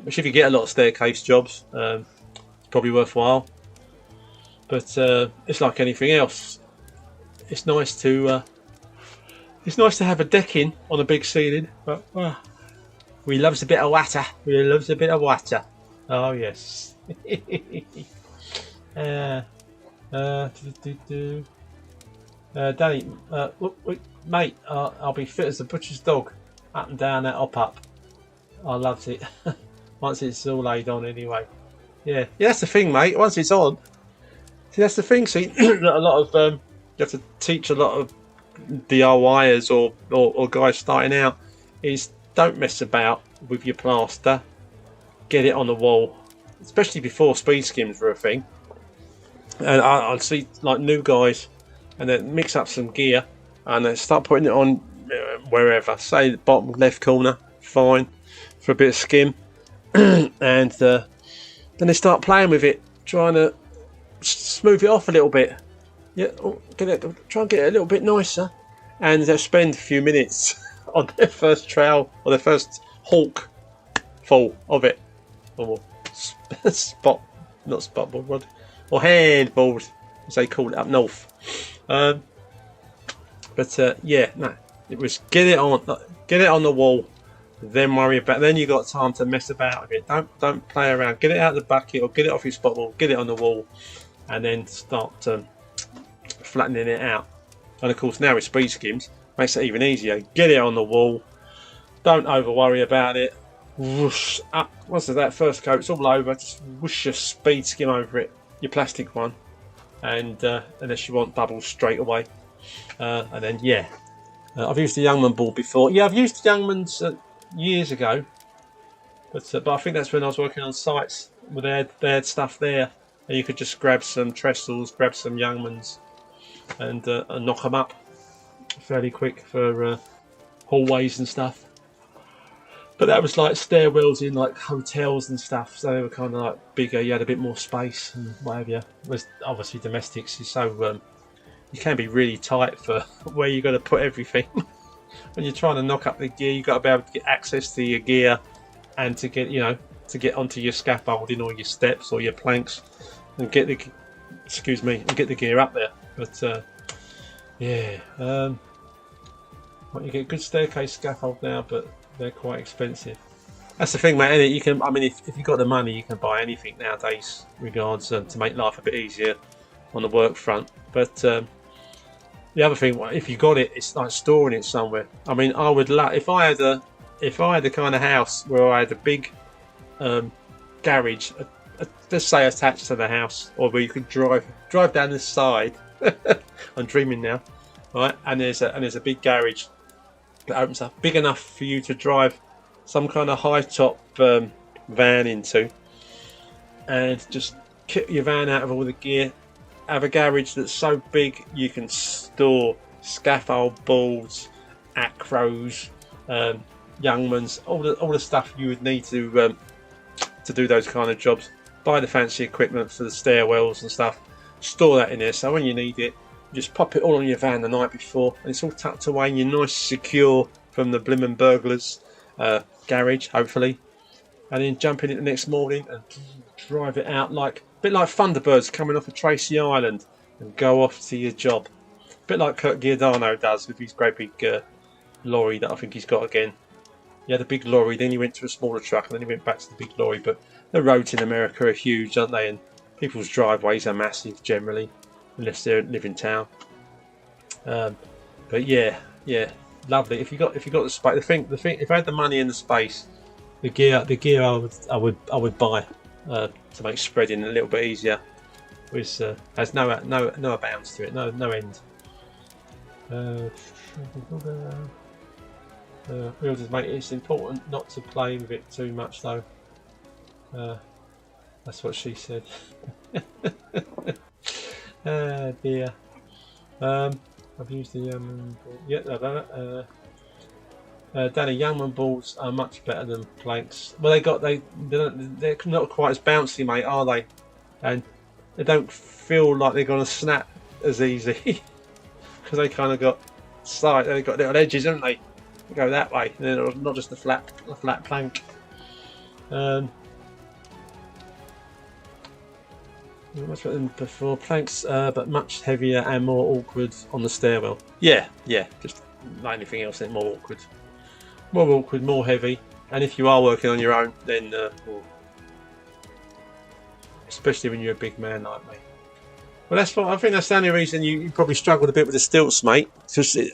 Which if you get a lot of staircase jobs, it's probably worthwhile. But it's like anything else. It's nice to have a decking on a big ceiling, but we loves a bit of water. We loves a bit of water. Oh yes. Danny, mate, I'll be fit as a butcher's dog, up and down that up. I loved it. Once it's all laid on, anyway. Yeah, that's the thing, mate. Once it's on, see, that's the thing. See, a lot of you have to teach a lot of DIYers or guys starting out is don't mess about with your plaster. Get it on the wall, especially before speed skims were a thing. And I'd see like new guys, and then mix up some gear, and then start putting it on wherever. Say the bottom left corner, fine, for a bit of skim, and then they start playing with it, trying to smooth it off a little bit. Yeah, try and get it a little bit nicer, and they'll spend a few minutes on their first trowel or their first hawk full of it, or not spotboard rod, or handboard as they call it up north. It was get it on the wall, then worry about. Then you got time to mess about with it. Don't play around. Get it out of the bucket or get it off your spotboard. Get it on the wall, and then start flattening it out. And of course, now with speed skims, makes it even easier. Get it on the wall. Don't over worry about it. Whoosh up. Once that first coat's all over, just whoosh your speed skim over it. Your plastic one, and unless you want bubbles straight away, and then I've used the Youngman board before. Yeah, I've used the Youngmans years ago, but I think that's when I was working on sites where they had stuff there, and you could just grab some trestles, grab some Youngmans, and knock them up fairly quick for hallways and stuff. But that was like stairwells in like hotels and stuff, so they were kind of like bigger. You had a bit more space and what have you. Whereas obviously domestics is so you can be really tight for where you got to put everything. When you're trying to knock up the gear, you got to be able to get access to your gear and to get onto your scaffolding or your steps or your planks and get the gear up there. But you get good staircase scaffold now, but they're quite expensive. That's the thing, mate. You can, if you've got the money, you can buy anything nowadays, regards to make life a bit easier on the work front. But the other thing, if you got it, it's like storing it somewhere. I would love if I had the kind of house where I had a big garage, let's say attached to the house, or where you could drive down the side. I'm dreaming now, right? And there's a big garage that opens up, big enough for you to drive some kind of high top van into, and just kit your van out of all the gear. Have a garage that's so big you can store scaffold boards, acros, Youngmans, all the stuff you would need to do those kind of jobs. Buy the fancy equipment for the stairwells and stuff. Store that in there, so when you need it, just pop it all on your van the night before, and it's all tucked away and you're nice secure from the blimmin' burglars garage, hopefully, and then jump in it the next morning and drive it out like a bit like Thunderbirds coming off of Tracy Island and go off to your job. bit like Kurt Giordano does with his great big lorry that I think he's got again. He had a big lorry, then he went to a smaller truck, and then he went back to the big lorry. But the roads in America are huge, aren't they? And people's driveways are massive generally, unless they live in town. But yeah, lovely. If you got the space, the thing, if I had the money and the space, the gear I would buy to make spreading a little bit easier. Which has no bounds to it, no end. Wielders, mate, it's important not to play with it too much though. That's what she said. Dear. I've used the Danny, Youngman balls are much better than planks. Well, they're not quite as bouncy, mate, are they? And they don't feel like they're going to snap as easy because they kind of got side. They've got little edges, haven't they? They go that way, and they're not just a flat plank. Much better than before planks, but much heavier and more awkward on the stairwell. Yeah, just like anything else, they're more awkward, more heavy. And if you are working on your own, then especially when you're a big man like me. Well, that's what I think. That's the only reason you probably struggled a bit with the stilts, mate. Because if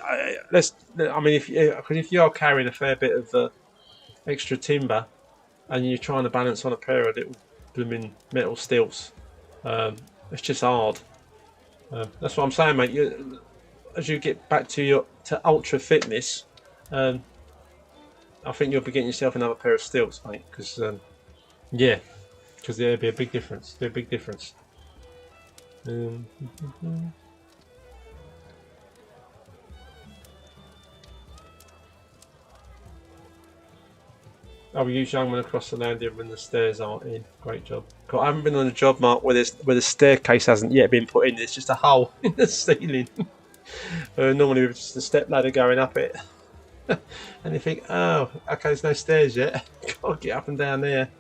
you are carrying a fair bit of extra timber, and you're trying to balance on a pair of little blooming metal stilts, it's just hard. That's what I'm saying, mate. As you get back to ultra fitness, I think you'll be getting yourself another pair of stilts, mate. Because there'll be a big difference. We use Youngman across the landing when the stairs aren't in. Great job. I haven't been on a job, Mark, where the staircase hasn't yet been put in. It's just a hole in the ceiling. Normally with just a step ladder going up it. And you think, oh, okay, there's no stairs yet. Gotta get up and down there.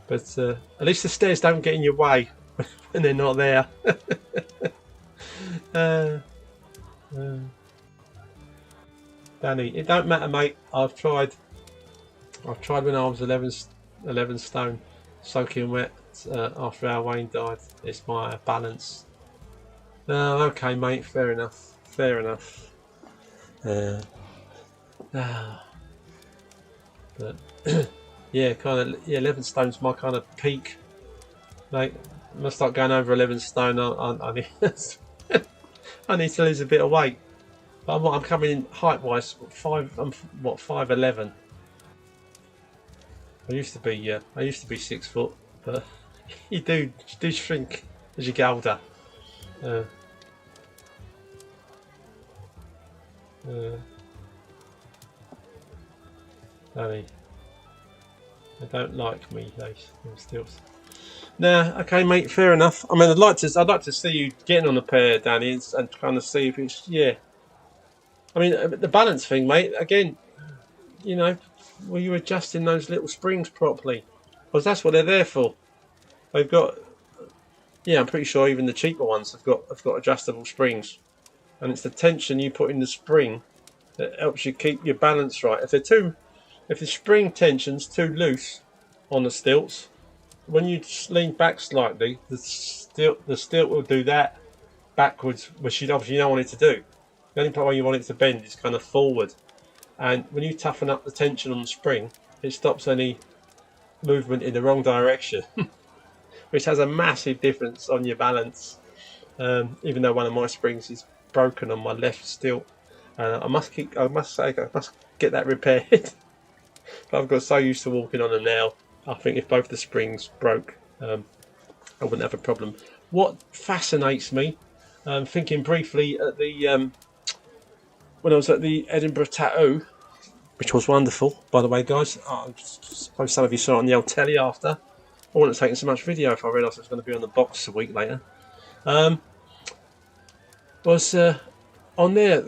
But at least the stairs don't get in your way when they're not there. Danny, it don't matter, mate. I've tried when I was 11 stone, soaking wet after our Wayne died. It's my balance. Okay, mate. Fair enough. But yeah, 11 stone's my kind of peak. Like, when I start going over 11 stone, I need to lose a bit of weight. But I'm coming in height wise. I'm 5'11". I used to be 6 foot, but you do shrink as you get older. Danny, they don't like me, they still. Nah, okay, mate, fair enough. I mean, I'd like to see you getting on a pair, Danny, and kind of see if it's I mean, the balance thing, mate. Again, were you adjusting those little springs properly? Because that's what they're there for. They've got, I'm pretty sure even the cheaper ones have got adjustable springs, and it's the tension you put in the spring that helps you keep your balance right. If the spring tension's too loose on the stilts, when you lean back slightly, the stilt will do that backwards, which you obviously don't want it to do. The only part where you want it to bend is kind of forward, and when you toughen up the tension on the spring, it stops any movement in the wrong direction, which has a massive difference on your balance. Even though one of my springs is broken on my left stilt, I must get that repaired. But I've got so used to walking on them now. I think if both the springs broke, I wouldn't have a problem. What fascinates me, thinking briefly at the when I was at the Edinburgh Tattoo, which was wonderful, by the way, guys. I suppose some of you saw it on the old telly after. I wouldn't have taken so much video if I realised it was going to be on the box a week later. Was on there,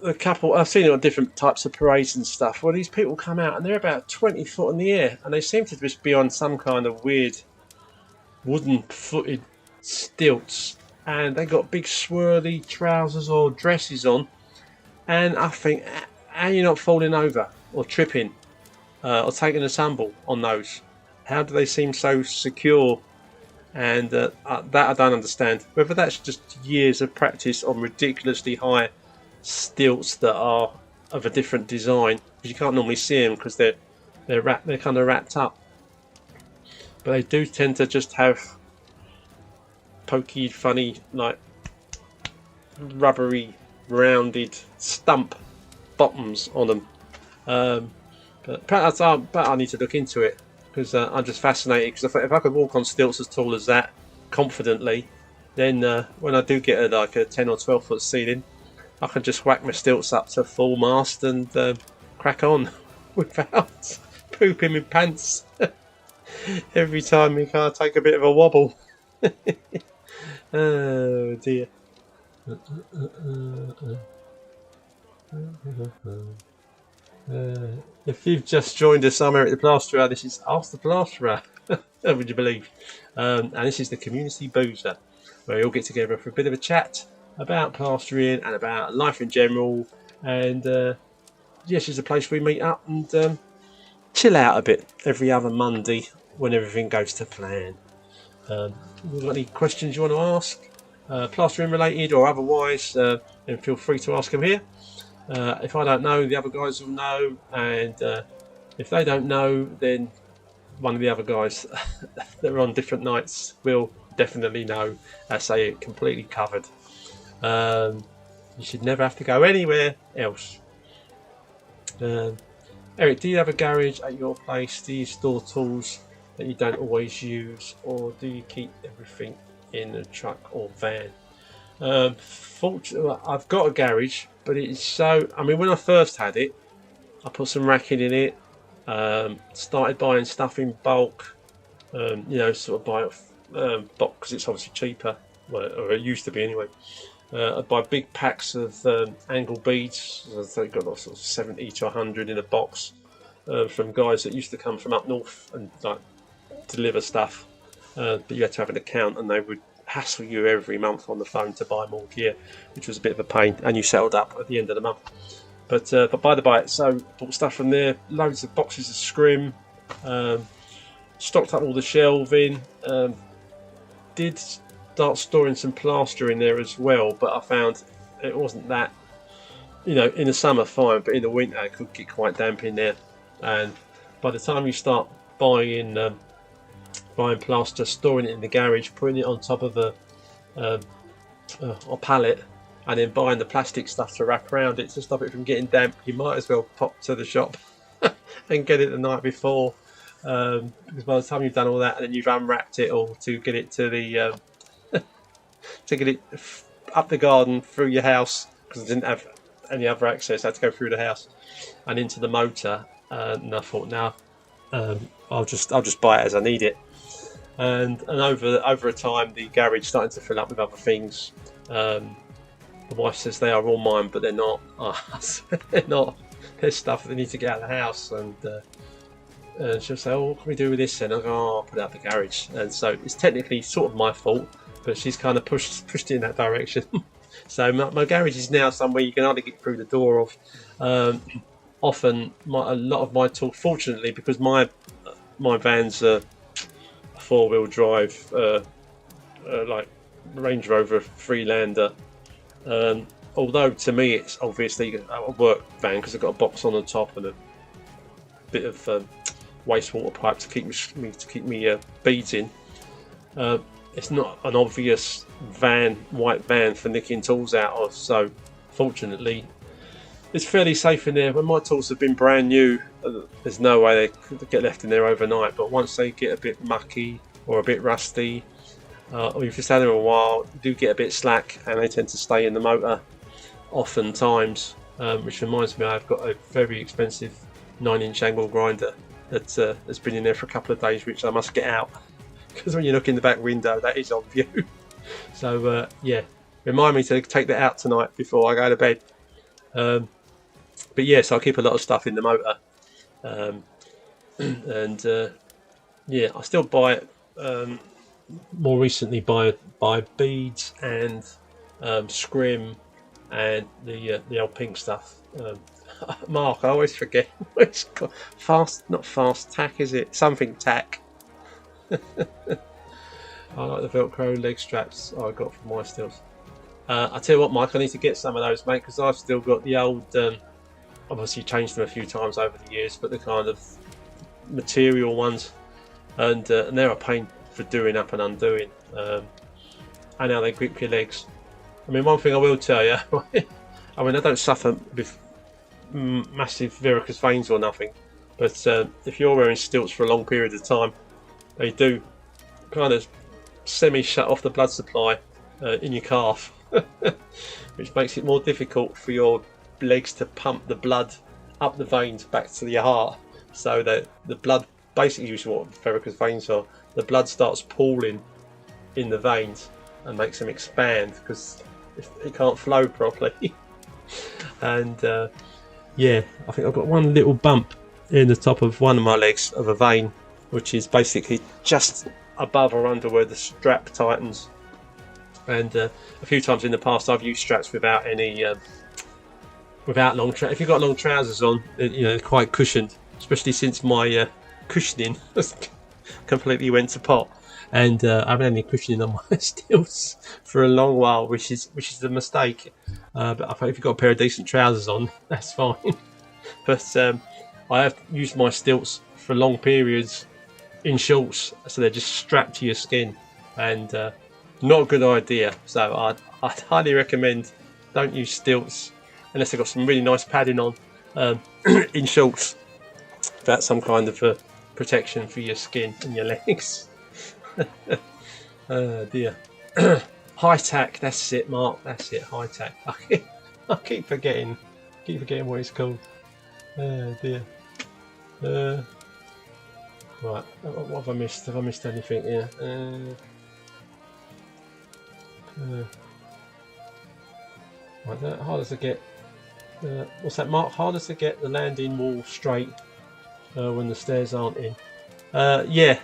the couple, I've seen it on different types of parades and stuff, where these people come out and they're about 20 foot in the air, and they seem to just be on some kind of weird wooden footed stilts, and they got big swirly trousers or dresses on, and I think, how are you not falling over or tripping or taking a tumble on those? How do they seem so secure? And that I don't understand. Whether that's just years of practice on ridiculously high stilts that are of a different design, because you can't normally see them because they're kind of wrapped up. But they do tend to just have pokey, funny, like rubbery, rounded stump bottoms on them. But I need to look into it, because I'm just fascinated. Because if I could walk on stilts as tall as that confidently, then when I do get like a 10 or 12 foot ceiling, I can just whack my stilts up to full mast and crack on without pooping my pants every time we can't take a bit of a wobble. Oh dear. If you've just joined us, I'm Eric the Plasterer. This is Ask the Plasterer, would you believe? And this is the Community Boozer, where we all get together for a bit of a chat about plastering and about life in general. And yes, it's a place where we meet up and chill out a bit every other Monday when everything goes to plan. If you've got any questions you want to ask, plastering related or otherwise, then feel free to ask them here. If I don't know, the other guys will know, and if they don't know, then one of the other guys that are on different nights will definitely know. I say it completely covered. You should never have to go anywhere else. Eric, do you have a garage at your place? Do you store tools that you don't always use, or do you keep everything in a truck or van? Fortunately, I've got a garage, but it's so. I mean, when I first had it, I put some racking in it. Started buying stuff in bulk. You know, sort of buy it bulk because it's obviously cheaper, well, or it used to be anyway. I buy big packs of angle beads. So I've got sort of 70 to 100 in a box from guys that used to come from up north and like deliver stuff. But you had to have an account, and they would hassle you every month on the phone to buy more gear, which was a bit of a pain, and you settled up at the end of the month. But by the by, so bought stuff from there, loads of boxes of scrim, stocked up all the shelving, did start storing some plaster in there as well, but I found it wasn't that, you know, in the summer fine, but in the winter it could get quite damp in there, and by the time you start buying plaster, storing it in the garage, putting it on top of a pallet, and then buying the plastic stuff to wrap around it to stop it from getting damp, you might as well pop to the shop and get it the night before, because by the time you've done all that and then you've unwrapped it all to get it to the to get it up the garden through your house, because I didn't have any other access, I had to go through the house and into the motor, and I thought, now I'll just buy it as I need it. And over a time, the garage started to fill up with other things. The wife says they are all mine, but they're not. They're not. There's stuff that they need to get out of the house, and she'll say, "Oh, what can we do with this?" And I go, "Oh, I'll put it out the garage." And so it's technically sort of my fault, but she's kind of pushed it in that direction. So my garage is now somewhere you can hardly get through the door of. Often, a lot of my tools, fortunately, because my van's a 4-wheel drive, like Range Rover Freelander. Although to me it's obviously a work van because I've got a box on the top and a bit of wastewater pipe to keep me beads in. It's not an obvious white van for nicking tools out of. So fortunately, it's fairly safe in there. When my tools have been brand new, there's no way they could get left in there overnight. But once they get a bit mucky or a bit rusty, or if you stay there a while, you do get a bit slack, and they tend to stay in the motor oftentimes. Which reminds me, I've got a very expensive 9-inch angle grinder that's been in there for a couple of days, which I must get out, because when you look in the back window, that is on view. So yeah, remind me to take that out tonight before I go to bed. But yes, I keep a lot of stuff in the motor, and yeah, I still buy it more recently by beads and scrim and the old pink stuff. Mark, I always forget. It's called not fast tack, is it? Something tack. I like the Velcro leg straps I got from my stilts. I tell you what, Mike, I need to get some of those, mate, because I've still got the old. Obviously, changed them a few times over the years, but the kind of material ones, and they're a pain for doing up and undoing. And how they grip your legs. I mean, one thing I will tell you, I mean, I don't suffer with massive varicose veins or nothing, but if you're wearing stilts for a long period of time, they do kind of semi-shut off the blood supply in your calf, which makes it more difficult for your legs to pump the blood up the veins back to your heart, so that the blood, basically is what varicose veins are, the blood starts pooling in the veins and makes them expand because it can't flow properly. And yeah, I think I've got one little bump in the top of one of my legs of a vein, which is basically just above or under where the strap tightens. And a few times in the past I've used straps without any without long trousers. If you've got long trousers on, you know, they're quite cushioned, especially since my cushioning completely went to pot, and I haven't had any cushioning on my stilts for a long while, which is a mistake. But I think if you've got a pair of decent trousers on, that's fine. But I have used my stilts for long periods in shorts, so they're just strapped to your skin, and not a good idea. So I'd highly recommend don't use stilts unless they've got some really nice padding on in shorts. That's some kind of protection for your skin and your legs. Oh dear. High tack, that's it, Mark. That's it, high tack. I keep forgetting what it's called. Oh dear. Right, what have I missed? Have I missed anything here? Right, harder to get. What's that, Mark? Harder to get the landing wall straight when the stairs aren't in. Yeah.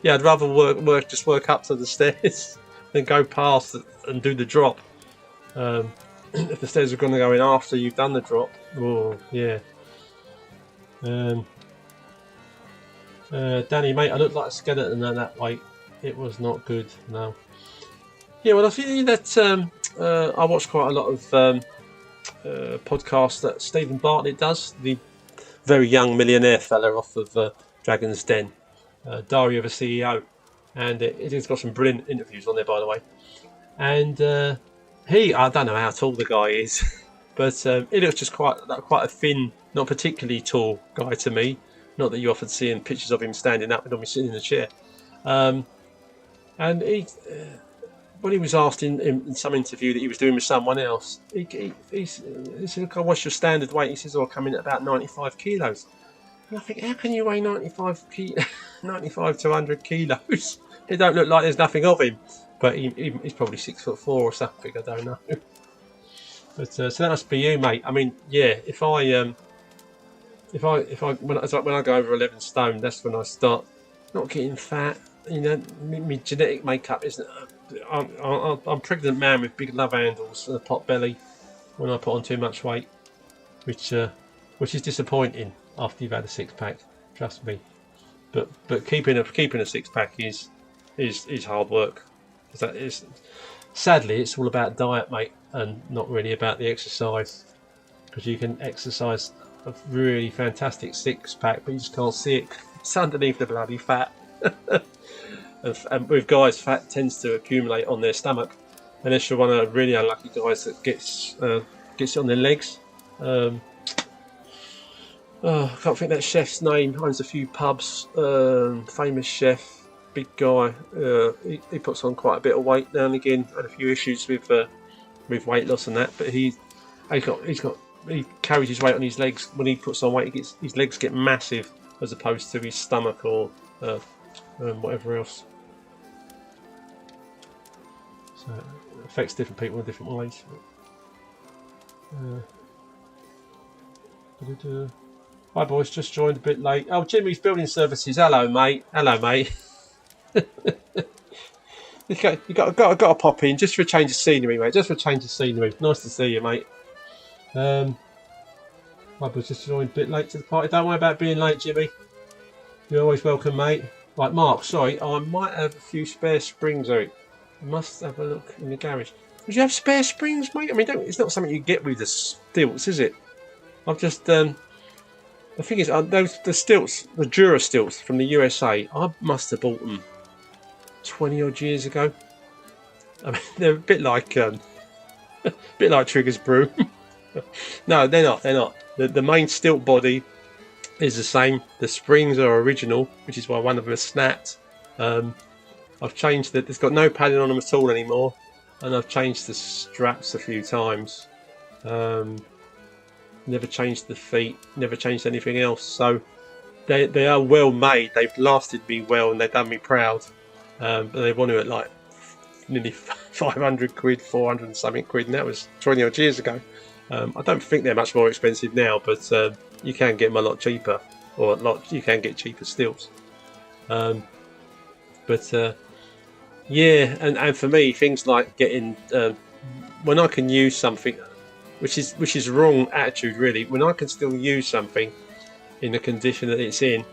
Yeah, I'd rather work up to the stairs than go past and do the drop. If the stairs are going to go in after you've done the drop, oh yeah. Danny, mate, I looked like a skeleton that way. It was not good. No. Yeah, well, I think that I watch quite a lot of podcasts that Stephen Bartlett does, the very young millionaire fella off of Dragon's Den, Diary of a CEO, and it's got some brilliant interviews on there, by the way. And I don't know how tall the guy is, but he looks just quite a thin, not particularly tall guy to me. Not that you often see in pictures of him standing up and normally sitting in a chair. And he, when he was asked in some interview that he was doing with someone else, he said, "Okay, what's your standard weight?" He says, "Oh, I come in at about 95 kilos." And I think, how can you weigh 95 to 100 kilos? It don't look like there's nothing of him, but he's probably 6'4" or something. I don't know. But so that must be you, mate. I mean, yeah. When I go over 11 stone, that's when I start not getting fat. You know, my genetic makeup isn't. I'm a pregnant man with big love handles and a pot belly when I put on too much weight, which is disappointing after you've had a six pack. Trust me. But keeping a six pack is hard work. Sadly, it's all about diet, mate, and not really about the exercise. Because you can exercise a really fantastic six pack, but you just can't see it. It's underneath the bloody fat. And with guys, fat tends to accumulate on their stomach, unless you're one of the really unlucky guys that gets it on their legs. I can't think that chef's name. Owns a few pubs. Famous chef, big guy. He puts on quite a bit of weight now and again. Had a few issues with weight loss and that, but he carries his weight on his legs. When he puts on weight, his legs get massive as opposed to his stomach or whatever else. So it affects different people in different ways. Hi boys, just joined a bit late. Oh, Jimmy's Building Services. Hello mate. got to pop in just for a change of scenery, mate. Just for a change of scenery. Nice to see you, mate. I was just joined a bit late to the party. Don't worry about being late, Jimmy. You're always welcome, mate. Right, Mark. Sorry, I might have a few spare springs, Eric. I must have a look in the garage. Would you have spare springs, mate? I mean, it's not something you get with the stilts, is it? I've just the thing is, the stilts, the Dura stilts from the USA. I must have bought them 20 odd years ago. I mean, they're a bit like Trigger's broom. No, they're not. They're not. The main stilt body is the same. The springs are original, which is why one of them has snapped. I've changed it. It's got no padding on them at all anymore, and I've changed the straps a few times. Never changed the feet. Never changed anything else. So they are well made. They've lasted me well, and they've done me proud. But they want to at like nearly 500 quid, 400 and something quid, and that was 20 odd years ago. I don't think they're much more expensive now, but you can get them a lot cheaper, or you can get cheaper stilts. Yeah, and for me, things like getting when I can use something, which is wrong attitude really. When I can still use something in the condition that it's in,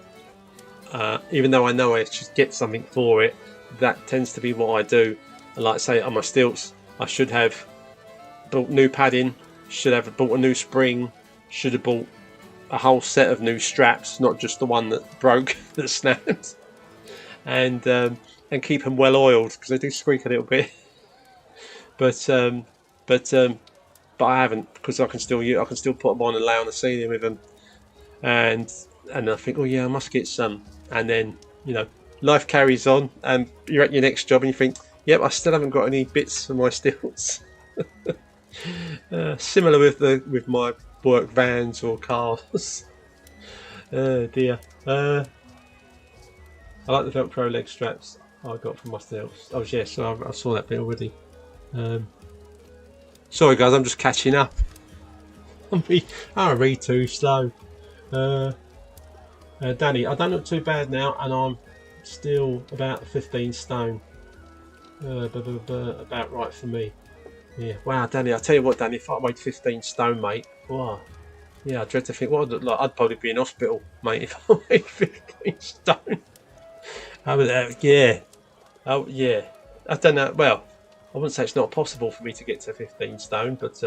even though I know I should get something for it, that tends to be what I do. And like I say, on my stilts, I should have bought new padding, should have bought a new spring, should have bought a whole set of new straps, not just the one that broke, that snapped, and keep them well oiled because they do squeak a little bit. But I haven't, because I can still put them on and lay on the ceiling with them, and I think, oh yeah, I must get some, and then life carries on, and you're at your next job and you think, yep, I still haven't got any bits for my stilts. Similar with my work vans or cars. Oh dear. I like the Velcro leg straps I got from my stilts. Oh yes, so I saw that bit already. Sorry guys, I'm just catching up. I'm really too slow. Danny, I don't look too bad now, and I'm still about 15 stone. About right for me. Yeah. Wow, Danny, I tell you what, Danny, if I weighed 15 stone, mate, wow. Yeah, I dread to think what I'd look like. I'd probably be in hospital, mate, if I weighed 15 stone. Yeah. Oh, yeah. I don't know. Well, I wouldn't say it's not possible for me to get to 15 stone, but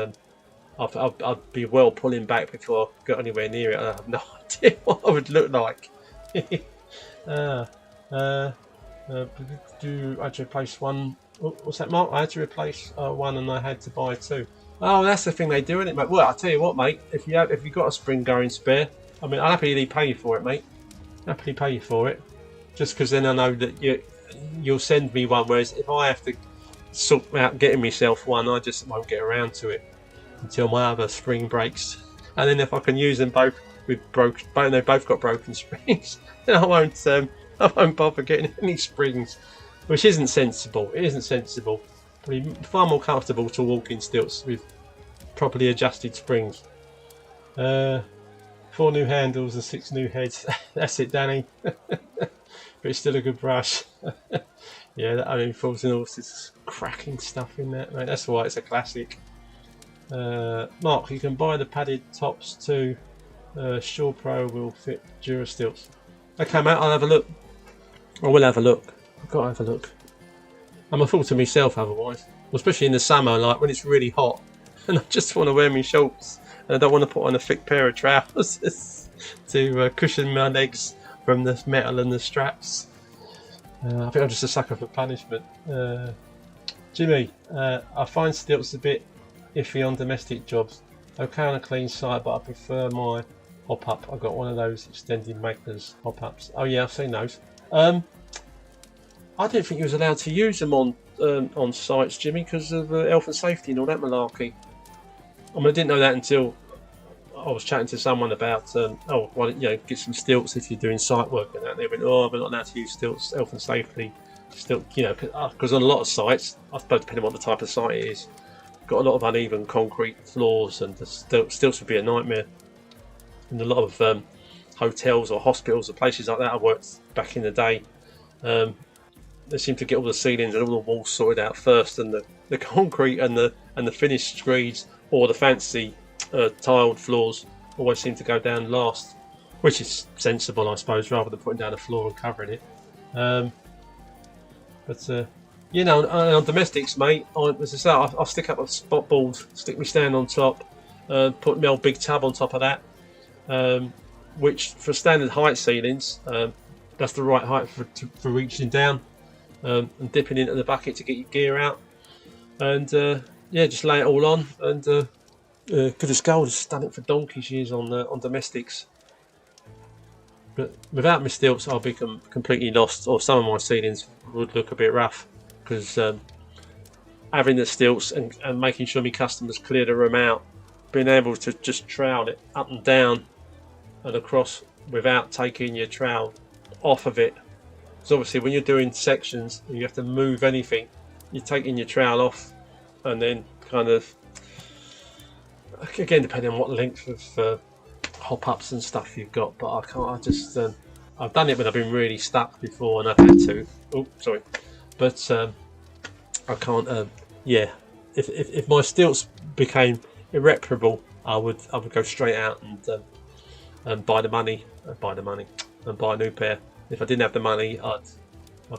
I'd be well pulling back before I got anywhere near it. I have no idea what I would look like. I had to replace one. What's that, Mark? I had to replace one, and I had to buy two. Oh, that's the thing they do, isn't it, mate? Well, I'll tell you what, mate. If you've got a spring going spare, I mean, I'll happily pay you for it, mate. Happily pay you for it, just because then I know that you'll send me one. Whereas if I have to sort out getting myself one, I just won't get around to it until my other spring breaks. And then if I can use them both with they both got broken springs, then I won't bother getting any springs, which isn't sensible. It isn't sensible. Probably far more comfortable to walk in stilts with properly adjusted springs. 4 new handles and 6 new heads. That's it, Danny. But it's still a good brush. Yeah, that only falls in horses. Cracking stuff in that, mate. That's why it's a classic. Mark, you can buy the padded tops too. Shore Pro will fit Dura stilts. Okay, mate, I'll have a look. I will have a look. I've got to have a look. I'm a fool to myself otherwise. Well, especially in the summer, like when it's really hot and I just want to wear my shorts and I don't want to put on a thick pair of trousers to cushion my legs from the metal and the straps. I think I'm just a sucker for punishment. Jimmy, I find stilts a bit iffy on domestic jobs. Okay on a clean site, but I prefer my hop-up. I've got one of those extended Magners hop-ups. Oh yeah, I've seen those. I didn't think you was allowed to use them on sites, Jimmy, because of health and safety and all that malarkey. I mean, I didn't know that until I was chatting to someone about, get some stilts if you're doing site work and that. They went, oh, we're not allowed to use stilts, health and safety. Still, because on a lot of sites, I suppose depending on what the type of site it is, got a lot of uneven concrete floors, and the stilts would be a nightmare. And a lot of hotels or hospitals or places like that I worked back in the day, they seem to get all the ceilings and all the walls sorted out first, and the concrete and the finished screeds or the fancy tiled floors always seem to go down last, which is sensible, I suppose, rather than putting down a floor and covering it. But you know, on domestics, mate, as I say, I'll stick up a spot board, stick my stand on top, put my old big tub on top of that, which for standard height ceilings, that's the right height for reaching down and dipping into the bucket to get your gear out. And yeah, just lay it all on, and good as gold. Has done it for donkey's years on domestics. But without my stilts, I'll be completely lost, or some of my ceilings would look a bit rough, because having the stilts and making sure my customers clear the room out, being able to just trowel it up and down and across without taking your trowel off of it. Because obviously when you're doing sections and you have to move anything, you're taking your trowel off, and then kind of, again, depending on what length of hop-ups and stuff you've got, but I can't, I've done it when I've been really stuck before and I've had to, oh sorry, but I can't, yeah, if my stilts became irreparable, I would go straight out and buy the money and buy a new pair. If I didn't have the money, I'd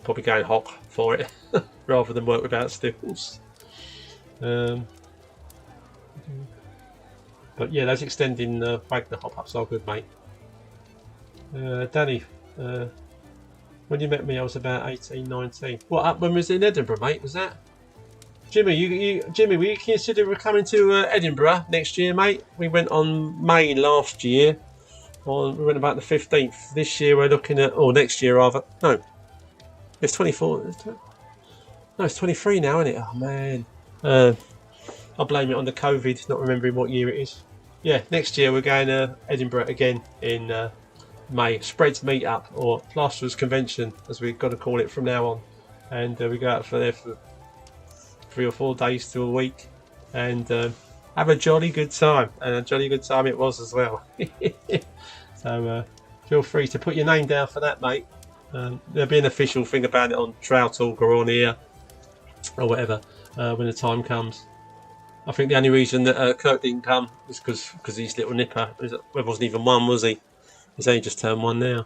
probably go and hop for it rather than work without stilts. But yeah, those extending Wagner hop-ups are good, mate. Danny, when you met me, I was about 18, 19. What up when we was in Edinburgh, mate? Was that? Jimmy, Jimmy, will you consider coming to Edinburgh next year, mate? We went on May last year. We went about the 15th. This year we're looking at, or next year rather. No, it's 24. No, it's 23 now, isn't it? Oh man. I blame it on the COVID, not remembering what year it is. Yeah, next year we're going to Edinburgh again in May. Spreads Meetup, or Plasterers Convention, as we've got to call it from now on. And we go out there for 3 or 4 days to a week, and have a jolly good time. And a jolly good time it was as well. So feel free to put your name down for that, mate. There'll be an official thing about it on Trail Talk or on here or whatever when the time comes. I think the only reason that Kirk didn't come was because he's little nipper. There wasn't even one, was he? He's only just turned 1 now.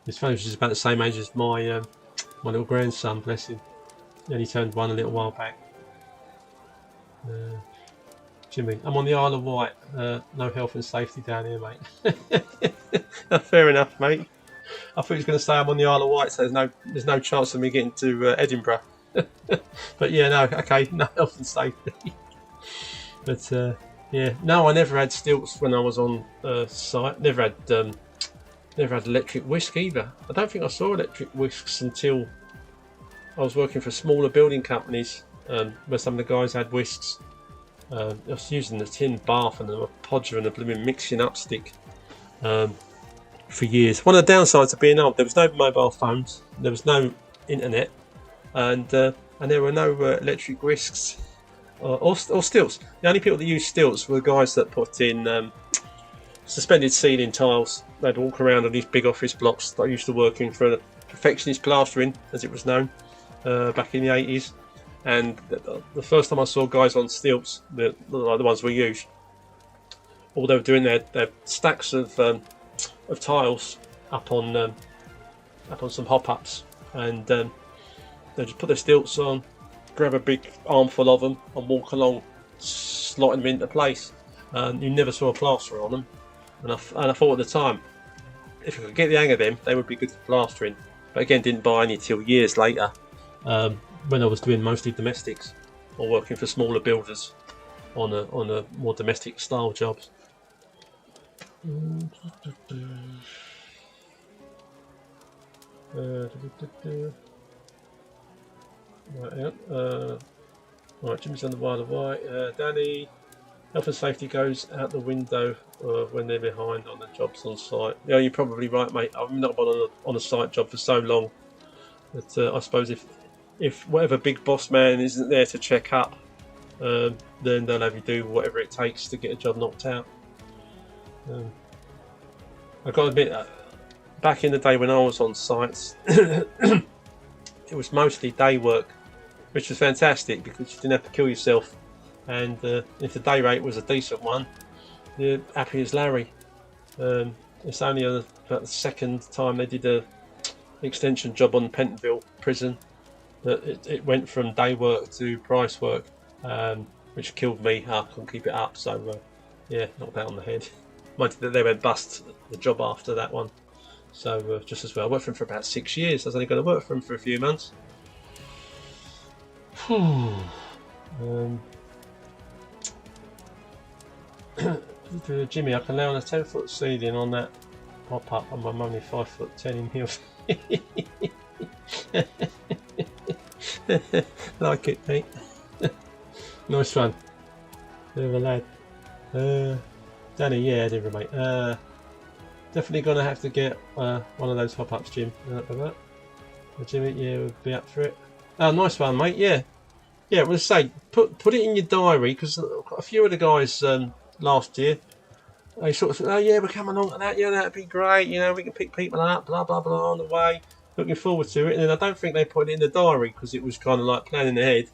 His phone is about the same age as my little grandson, bless him. He only turned 1 a little while back. Jimmy, I'm on the Isle of Wight. No health and safety down here, mate. Fair enough, mate. I thought he was going to say I'm on the Isle of Wight, so there's no chance of me getting to Edinburgh. But yeah, no, okay, no health and safety. But yeah, no, I never had stilts when I was on site. Never had electric whisk either. I don't think I saw electric whisks until I was working for smaller building companies, where some of the guys had whisks. I was using the tin bath and a podger and a blooming mixing up stick for years. One of the downsides of being old, there was no mobile phones, there was no internet, and there were no electric whisks or stilts. The only people that used stilts were guys that put in suspended ceiling tiles. They'd walk around on these big office blocks that I used to work in for Perfectionist Plastering, as it was known, back in the 80s. And the first time I saw guys on stilts, like the ones we use, all they were doing, they had stacks of tiles up on some hop-ups, and they just put their stilts on, grab a big armful of them, and walk along, slotting them into place. You never saw a plasterer on them, and I thought at the time, if I could get the hang of them, they would be good for plastering. But again, didn't buy any till years later. When I was doing mostly domestics or working for smaller builders on a more domestic style jobs. Right, Jimmy's on the Isle of Wight. Danny, health and safety goes out the window when they're behind on the jobs on site. Yeah, you're probably right, mate. I've not been on a site job for so long that I suppose if whatever big boss man isn't there to check up, then they'll have you do whatever it takes to get a job knocked out. I've got to admit, back in the day when I was on sites, it it was mostly day work, which was fantastic because you didn't have to kill yourself. And if the day rate was a decent one, you're happy as Larry. It's only about the second time they did a extension job on Pentonville prison that it went from day work to price work, which killed me. I couldn't keep it up, so yeah, knocked that on the head. Mind you, they went bust the job after that one, so just as well. I worked for him for about 6 years. I was only going to work for him for a few months. Jimmy, I can lay on a 10-foot ceiling on that pop-up, and I'm only 5'10" in heels. Like it, mate. Nice one. Bit of a lad. Danny, yeah, different, mate. Definitely gonna have to get one of those pop-ups, Jim. Jimmy, yeah, we'll be up for it. Oh, nice one, mate. Yeah, yeah. We'll say put it in your diary, because a few of the guys last year, they sort of said, "Oh yeah, we're coming on to that. Yeah, that'd be great. You know, we can pick people up. Blah blah blah on the way. Looking forward to it." And then I don't think they put it in the diary because it was kind of like planning ahead.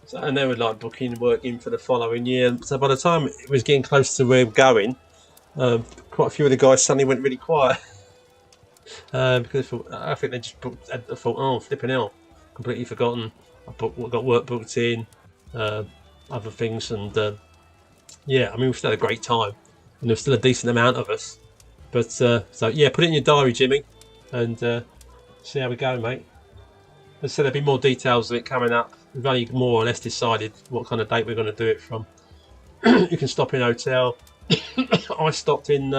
So, and they were like booking work in for the following year. So by the time it was getting close to where we're going, quite a few of the guys suddenly went really quiet because I think they just booked. I thought, oh, flipping hell, completely forgotten. Got work booked in, other things, and yeah, I mean, we still had a great time, and there's still a decent amount of us. But so yeah, put it in your diary, Jimmy, and see how we go, mate. As I said, there'll be more details of it coming up. We've only more or less decided what kind of date we're going to do it from. You can stop in a hotel. I stopped in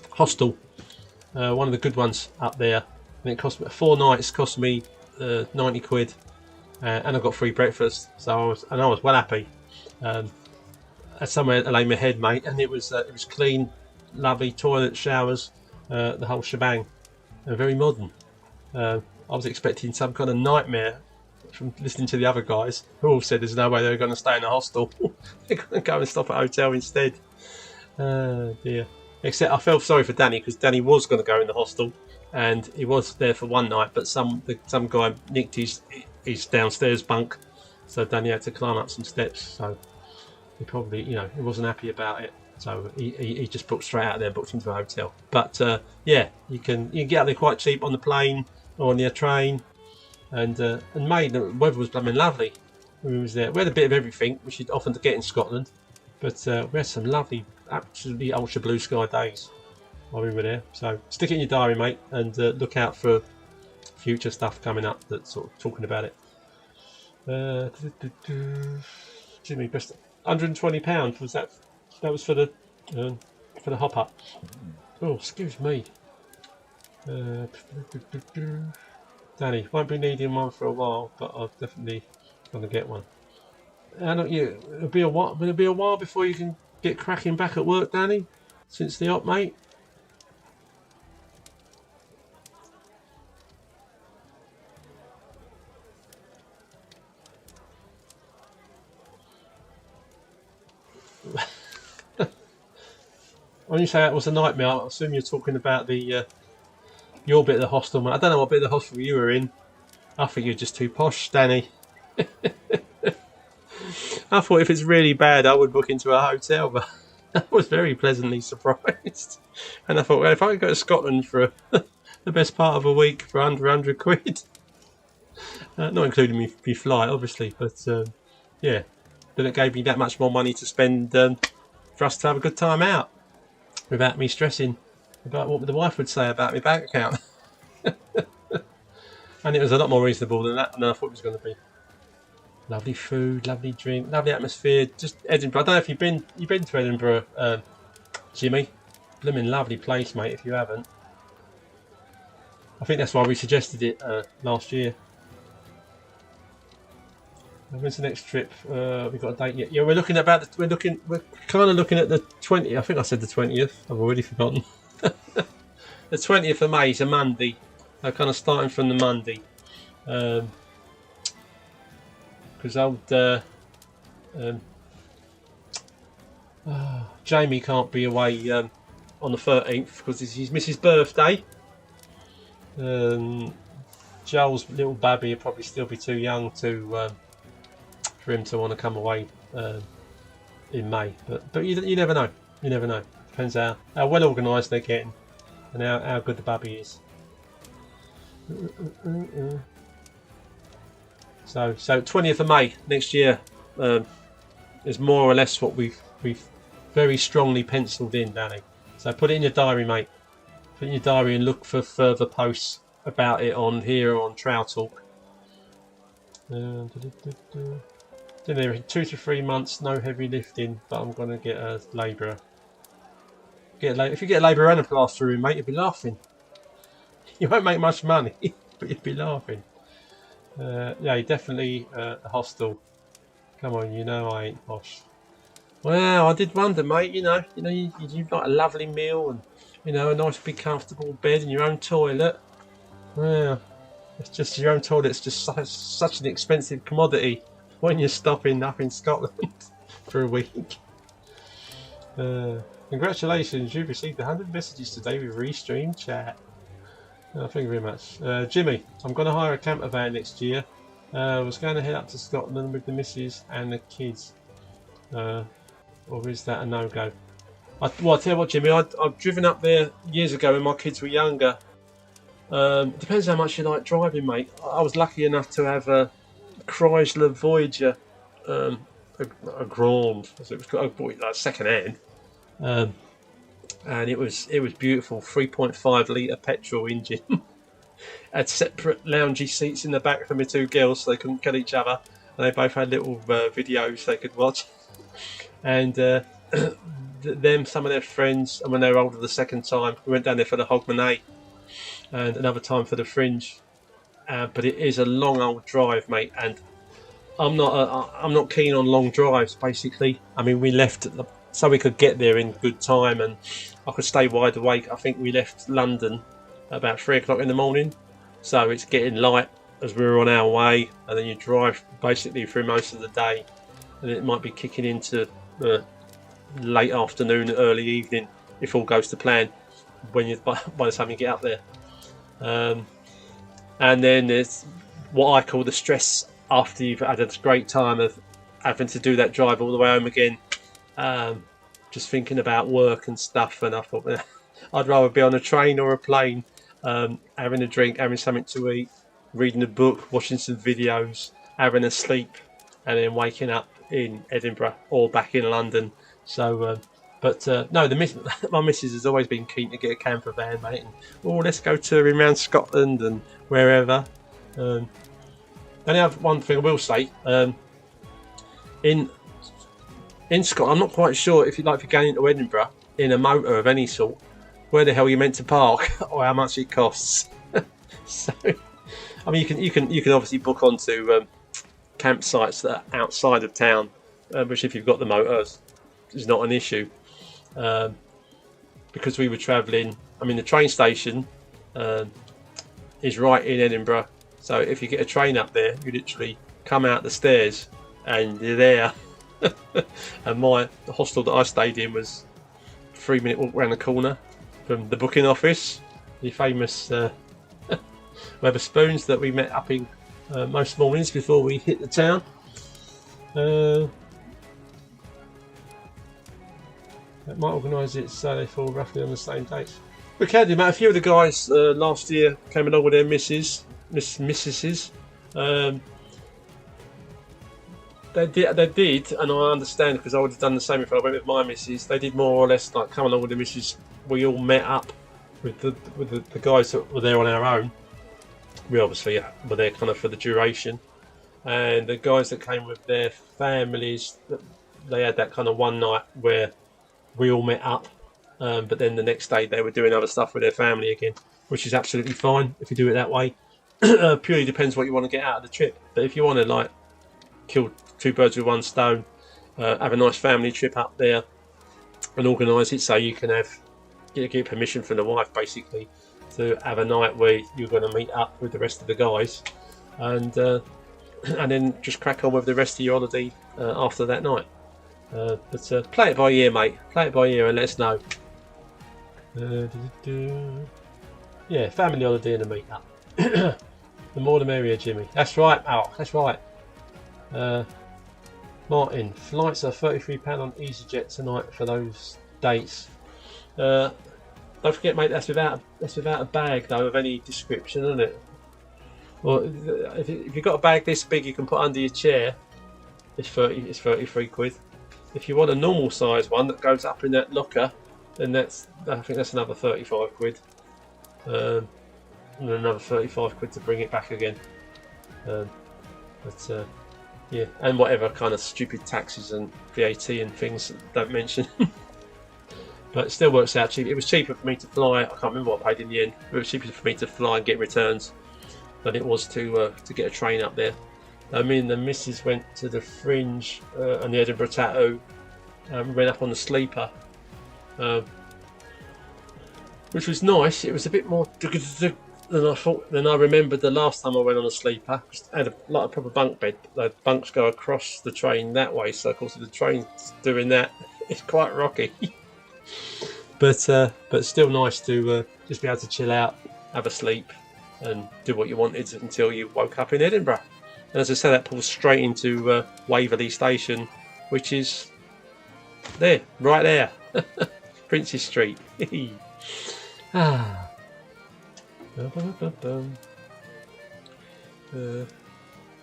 hostel, one of the good ones up there, and it cost me 4 nights. Cost me 90 quid, and I got free breakfast. So I was well happy. Had somewhere to lay my head, mate, and it was clean, lovely toilet, showers, the whole shebang, and very modern. I was expecting some kind of nightmare from listening to the other guys who all said there's no way they were going to stay in a hostel. They're going to go and stop at a hotel instead. Dear. Except I felt sorry for Danny, because Danny was going to go in the hostel and he was there for one night, but some guy nicked his downstairs bunk, so Danny had to climb up some steps. So he probably, he wasn't happy about it. So he just booked straight out there, booked into a hotel. But yeah, you can get out there quite cheap on the plane or on the train. And mate, the weather was blooming lovely when we was there. We had a bit of everything, which you'd often get in Scotland, but we had some lovely, absolutely ultra blue sky days while we were there. So stick it in your diary, mate, and look out for future stuff coming up that's sort of talking about it. Jimmy, best £120 was that? That was for the hop up. Oh, excuse me. Danny, won't be needing one for a while, but I'm definitely going to get one. It'll be a while. Will it be a while before you can get cracking back at work, Danny? Since the op, mate. When you say that was a nightmare, I assume you're talking about the your bit of the hostel, mate. I don't know what bit of the hostel you were in. I think you're just too posh, Danny. I thought if it's really bad, I would book into a hotel, but I was very pleasantly surprised. And I thought, well, if I could go to Scotland for the best part of a week for under 100 quid, not including me flight, obviously, but yeah, then it gave me that much more money to spend for us to have a good time out without me stressing about what the wife would say about my bank account. And it was a lot more reasonable than I thought it was going to be. Lovely food, lovely drink, lovely atmosphere. Just Edinburgh. I don't know if you've been to Edinburgh, Jimmy. Blooming lovely place, mate. If you haven't, I think that's why we suggested it last year. When's the next trip? We've got a date yet. Yeah, we're kind of looking at the 20th. I think I said the 20th. I've already forgotten. The 20th of May is a Monday. Kind of starting from the Monday. Because Jamie can't be away on the 13th because it's his missus' birthday. Joel's little babby will probably still be too young to for him to want to come away in May. But you never know. You never know. Depends how well organised they're getting and how good the babby is. So 20th of May next year is more or less what we've very strongly penciled in, Danny. So put it in your diary, mate. Put it in your diary and look for further posts about it on here or on Trail Talk. Then there 2 to 3 months, no heavy lifting, but I'm gonna get a labourer. If you get a labourer and a plasterer in, mate, you'll be laughing. You won't make much money, but you'll be laughing. Yeah, definitely a hostel. Come on, you know I ain't posh. Well, I did wonder, mate. You've got a lovely meal and a nice big comfortable bed and your own toilet. Well, it's just your own toilet's just such an expensive commodity when you're stopping up in Scotland for a week. Congratulations, you've received 100 messages today with Restream Chat. Oh, thank you very much. Jimmy, I'm going to hire a camper van next year. I was going to head up to Scotland with the missus and the kids. Or is that a no-go? Well, I'll tell you what, Jimmy, I've driven up there years ago when my kids were younger. Depends how much you like driving, mate. I was lucky enough to have a Chrysler Voyager, a Grand, as it was called. I bought it like second hand. And it was beautiful. 3.5 litre petrol engine. Had separate loungy seats in the back for my two girls so they couldn't kill each other, and they both had little videos they could watch. And some of their friends, and when they were older the second time, we went down there for the Hogmanay and another time for the Fringe. But it is a long old drive, mate, and I'm not keen on long drives. Basically, I mean, we left so we could get there in good time and I could stay wide awake. I think we left London about 3 o'clock in the morning, so it's getting light as we were on our way, and then you drive basically through most of the day, and it might be kicking into late afternoon, early evening if all goes to plan by the time you get up there. And then there's what I call the stress after you've had a great time of having to do that drive all the way home again, just thinking about work and stuff. And I thought, well, I'd rather be on a train or a plane, having a drink, having something to eat, reading a book, watching some videos, having a sleep, and then waking up in Edinburgh or back in London. So no, my missus has always been keen to get a camper van, mate, and let's go touring around Scotland and wherever. And the other one thing I will say, in Scotland, I'm not quite sure if you're going into Edinburgh in a motor of any sort, where the hell you're meant to park or how much it costs. So, I mean, you can obviously book onto campsites that are outside of town, which if you've got the motors is not an issue. Because we were travelling, I mean, the train station is right in Edinburgh, so if you get a train up there, you literally come out the stairs and you're there. And the hostel that I stayed in was a 3-minute walk around the corner from the booking office, the famous Wetherspoons that we met up in most mornings before we hit the town. That might organise it so they fall roughly on the same dates. We can do, mate. A few of the guys last year came along with their missuses. They did, and I understand because I would have done the same if I went with my missus. They did more or less like come along with the missus. We all met up with the guys that were there on our own. We obviously were there kind of for the duration, and the guys that came with their families, they had that kind of one night where we all met up, but then the next day they were doing other stuff with their family again, which is absolutely fine if you do it that way. Purely depends what you want to get out of the trip. But if you want to like kill two birds with one stone, have a nice family trip up there and organise it so you can get permission from the wife basically to have a night where you're going to meet up with the rest of the guys, and then just crack on with the rest of your holiday after that night. But play it by ear, mate. Play it by ear and let us know. Yeah, family holiday and a meet up. The more the merrier, Jimmy. That's right, Al. That's right. Martin, flights are £33 on EasyJet tonight for those dates. Don't forget, mate. That's without a bag though of any description, isn't it? Well, if you've got a bag this big, you can put under your chair. It's 33 quid. If you want a normal size one that goes up in that locker, then I think that's another 35 quid. And another 35 quid to bring it back again. Yeah, and whatever kind of stupid taxes and VAT and things don't mention. But it still works out cheap. It was cheaper for me to fly. I can't remember what I paid in the end. It was cheaper for me to fly and get returns than it was to get a train up there. Me and the missus went to the Fringe and the Edinburgh Tattoo. We went up on the sleeper, which was nice. It was a bit more than I thought. Than I remembered the last time I went on a sleeper. It had a proper bunk bed. The bunks go across the train that way, so of course if the train's doing that, it's quite rocky. but still nice to just be able to chill out, have a sleep, and do what you wanted until you woke up in Edinburgh. And as I said, that pulls straight into Waverley Station, which is there, right there, Princes Street.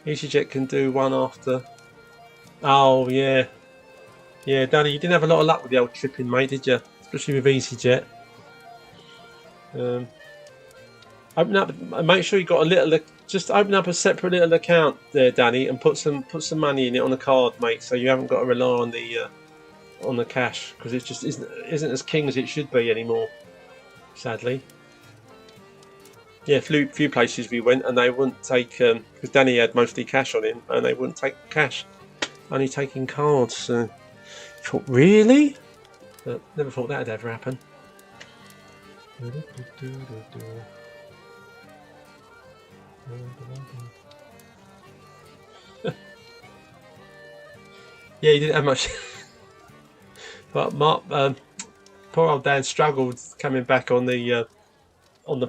EasyJet can do one after. Oh yeah, Danny, you didn't have a lot of luck with the old tripping, mate, did you? Especially with EasyJet. Open up, make sure you got a little. Just open up a separate little account there, Danny, and put some money in it on a card, mate. So you haven't got to rely on the cash, because it just isn't as king as it should be anymore, sadly. Yeah, few places we went and they wouldn't take, because Danny had mostly cash on him, and they wouldn't take cash, only taking cards. So I thought, really? But never thought that'd ever happen. Yeah, he didn't have much. But Mark, poor old Dan struggled coming back on the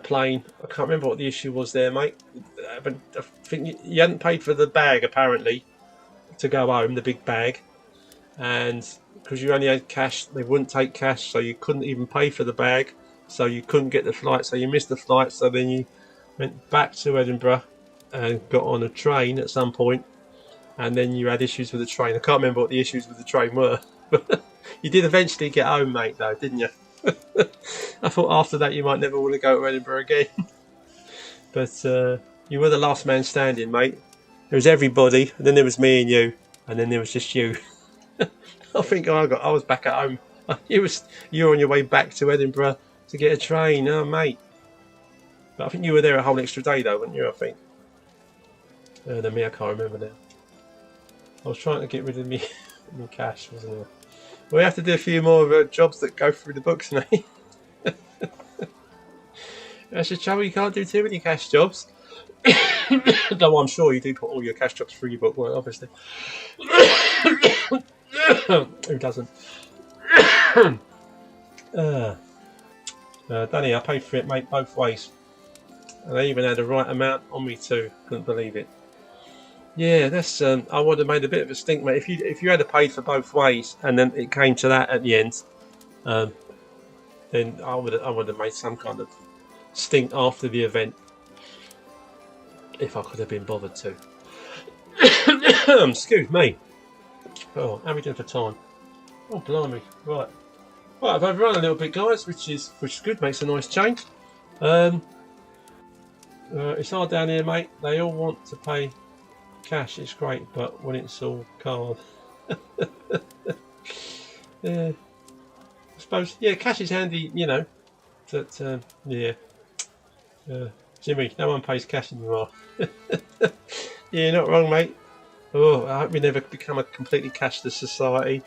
plane. I can't remember what the issue was there, mate. But I think you hadn't paid for the bag apparently to go home, the big bag, and because you only had cash, they wouldn't take cash, so you couldn't even pay for the bag, so you couldn't get the flight, so you missed the flight. So then you went back to Edinburgh and got on a train at some point, and then you had issues with the train. I can't remember what the issues with the train were, but you did eventually get home, mate, though, didn't you? I thought after that you might never want to go to Edinburgh again. But you were the last man standing, mate. There was everybody, and then there was me and you, and then there was just you. I think I was back at home. You were on your way back to Edinburgh to get a train, oh mate. But I think you were there a whole extra day though, weren't you? I think. Then me, I can't remember now. I was trying to get rid of me cash, wasn't I? We have to do a few more jobs that go through the books, mate. That's the trouble. You can't do too many cash jobs. Though I'm sure you do put all your cash jobs through your book, well, obviously. Who doesn't? Danny, I paid for it, mate, both ways. And I even had the right amount on me too. Couldn't believe it. Yeah, that's. I would have made a bit of a stink, mate. If you had paid for both ways, and then it came to that at the end, then I would have made some kind of stink after the event, if I could have been bothered to. Excuse me. Oh, how are we doing for time? Oh, blimey! Right, I've overrun a little bit, guys, which is good. Makes a nice change. It's hard down here, mate. They all want to pay cash. It's great, but when it's all card, yeah, I suppose. Yeah, cash is handy, you know. That yeah, Jimmy, no one pays cash anymore. Yeah, not wrong, mate. Oh, I hope we never become a completely cashless society.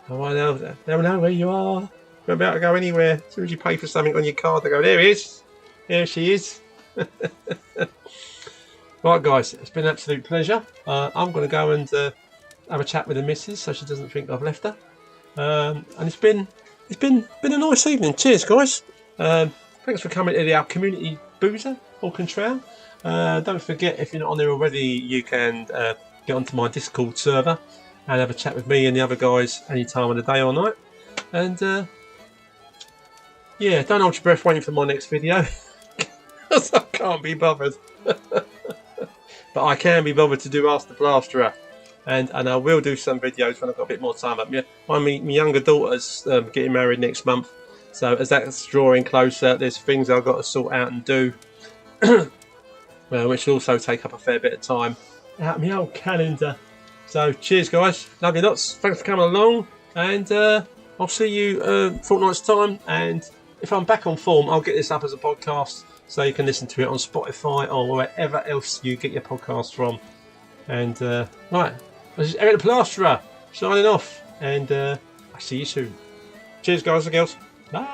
Oh, I know. They'll know where you are. You're about to go anywhere. As soon as you pay for something on your card, they go, there he is. There she is. Right, guys, it's been an absolute pleasure. I'm going to go and have a chat with the missus so she doesn't think I've left her. And it's been a nice evening. Cheers, guys. Thanks for coming to our community boozer or Contrail. Don't forget, if you're not on there already, you can get onto my Discord server and have a chat with me and the other guys any time of the day or night. And yeah, don't hold your breath waiting for my next video, because I can't be bothered. But I can be bothered to do Ask the Plasterer, and I will do some videos when I've got a bit more time. But my younger daughter's getting married next month, so as that's drawing closer, there's things I've got to sort out and do, which will also take up a fair bit of time out of my old calendar. So cheers guys, love you lots, thanks for coming along, and I'll see you fortnight's time. And if I'm back on form, I'll get this up as a podcast, so you can listen to it on Spotify or wherever else you get your podcasts from. And right, this is Eric the Plasterer signing off, and I see you soon. Cheers guys and girls, bye.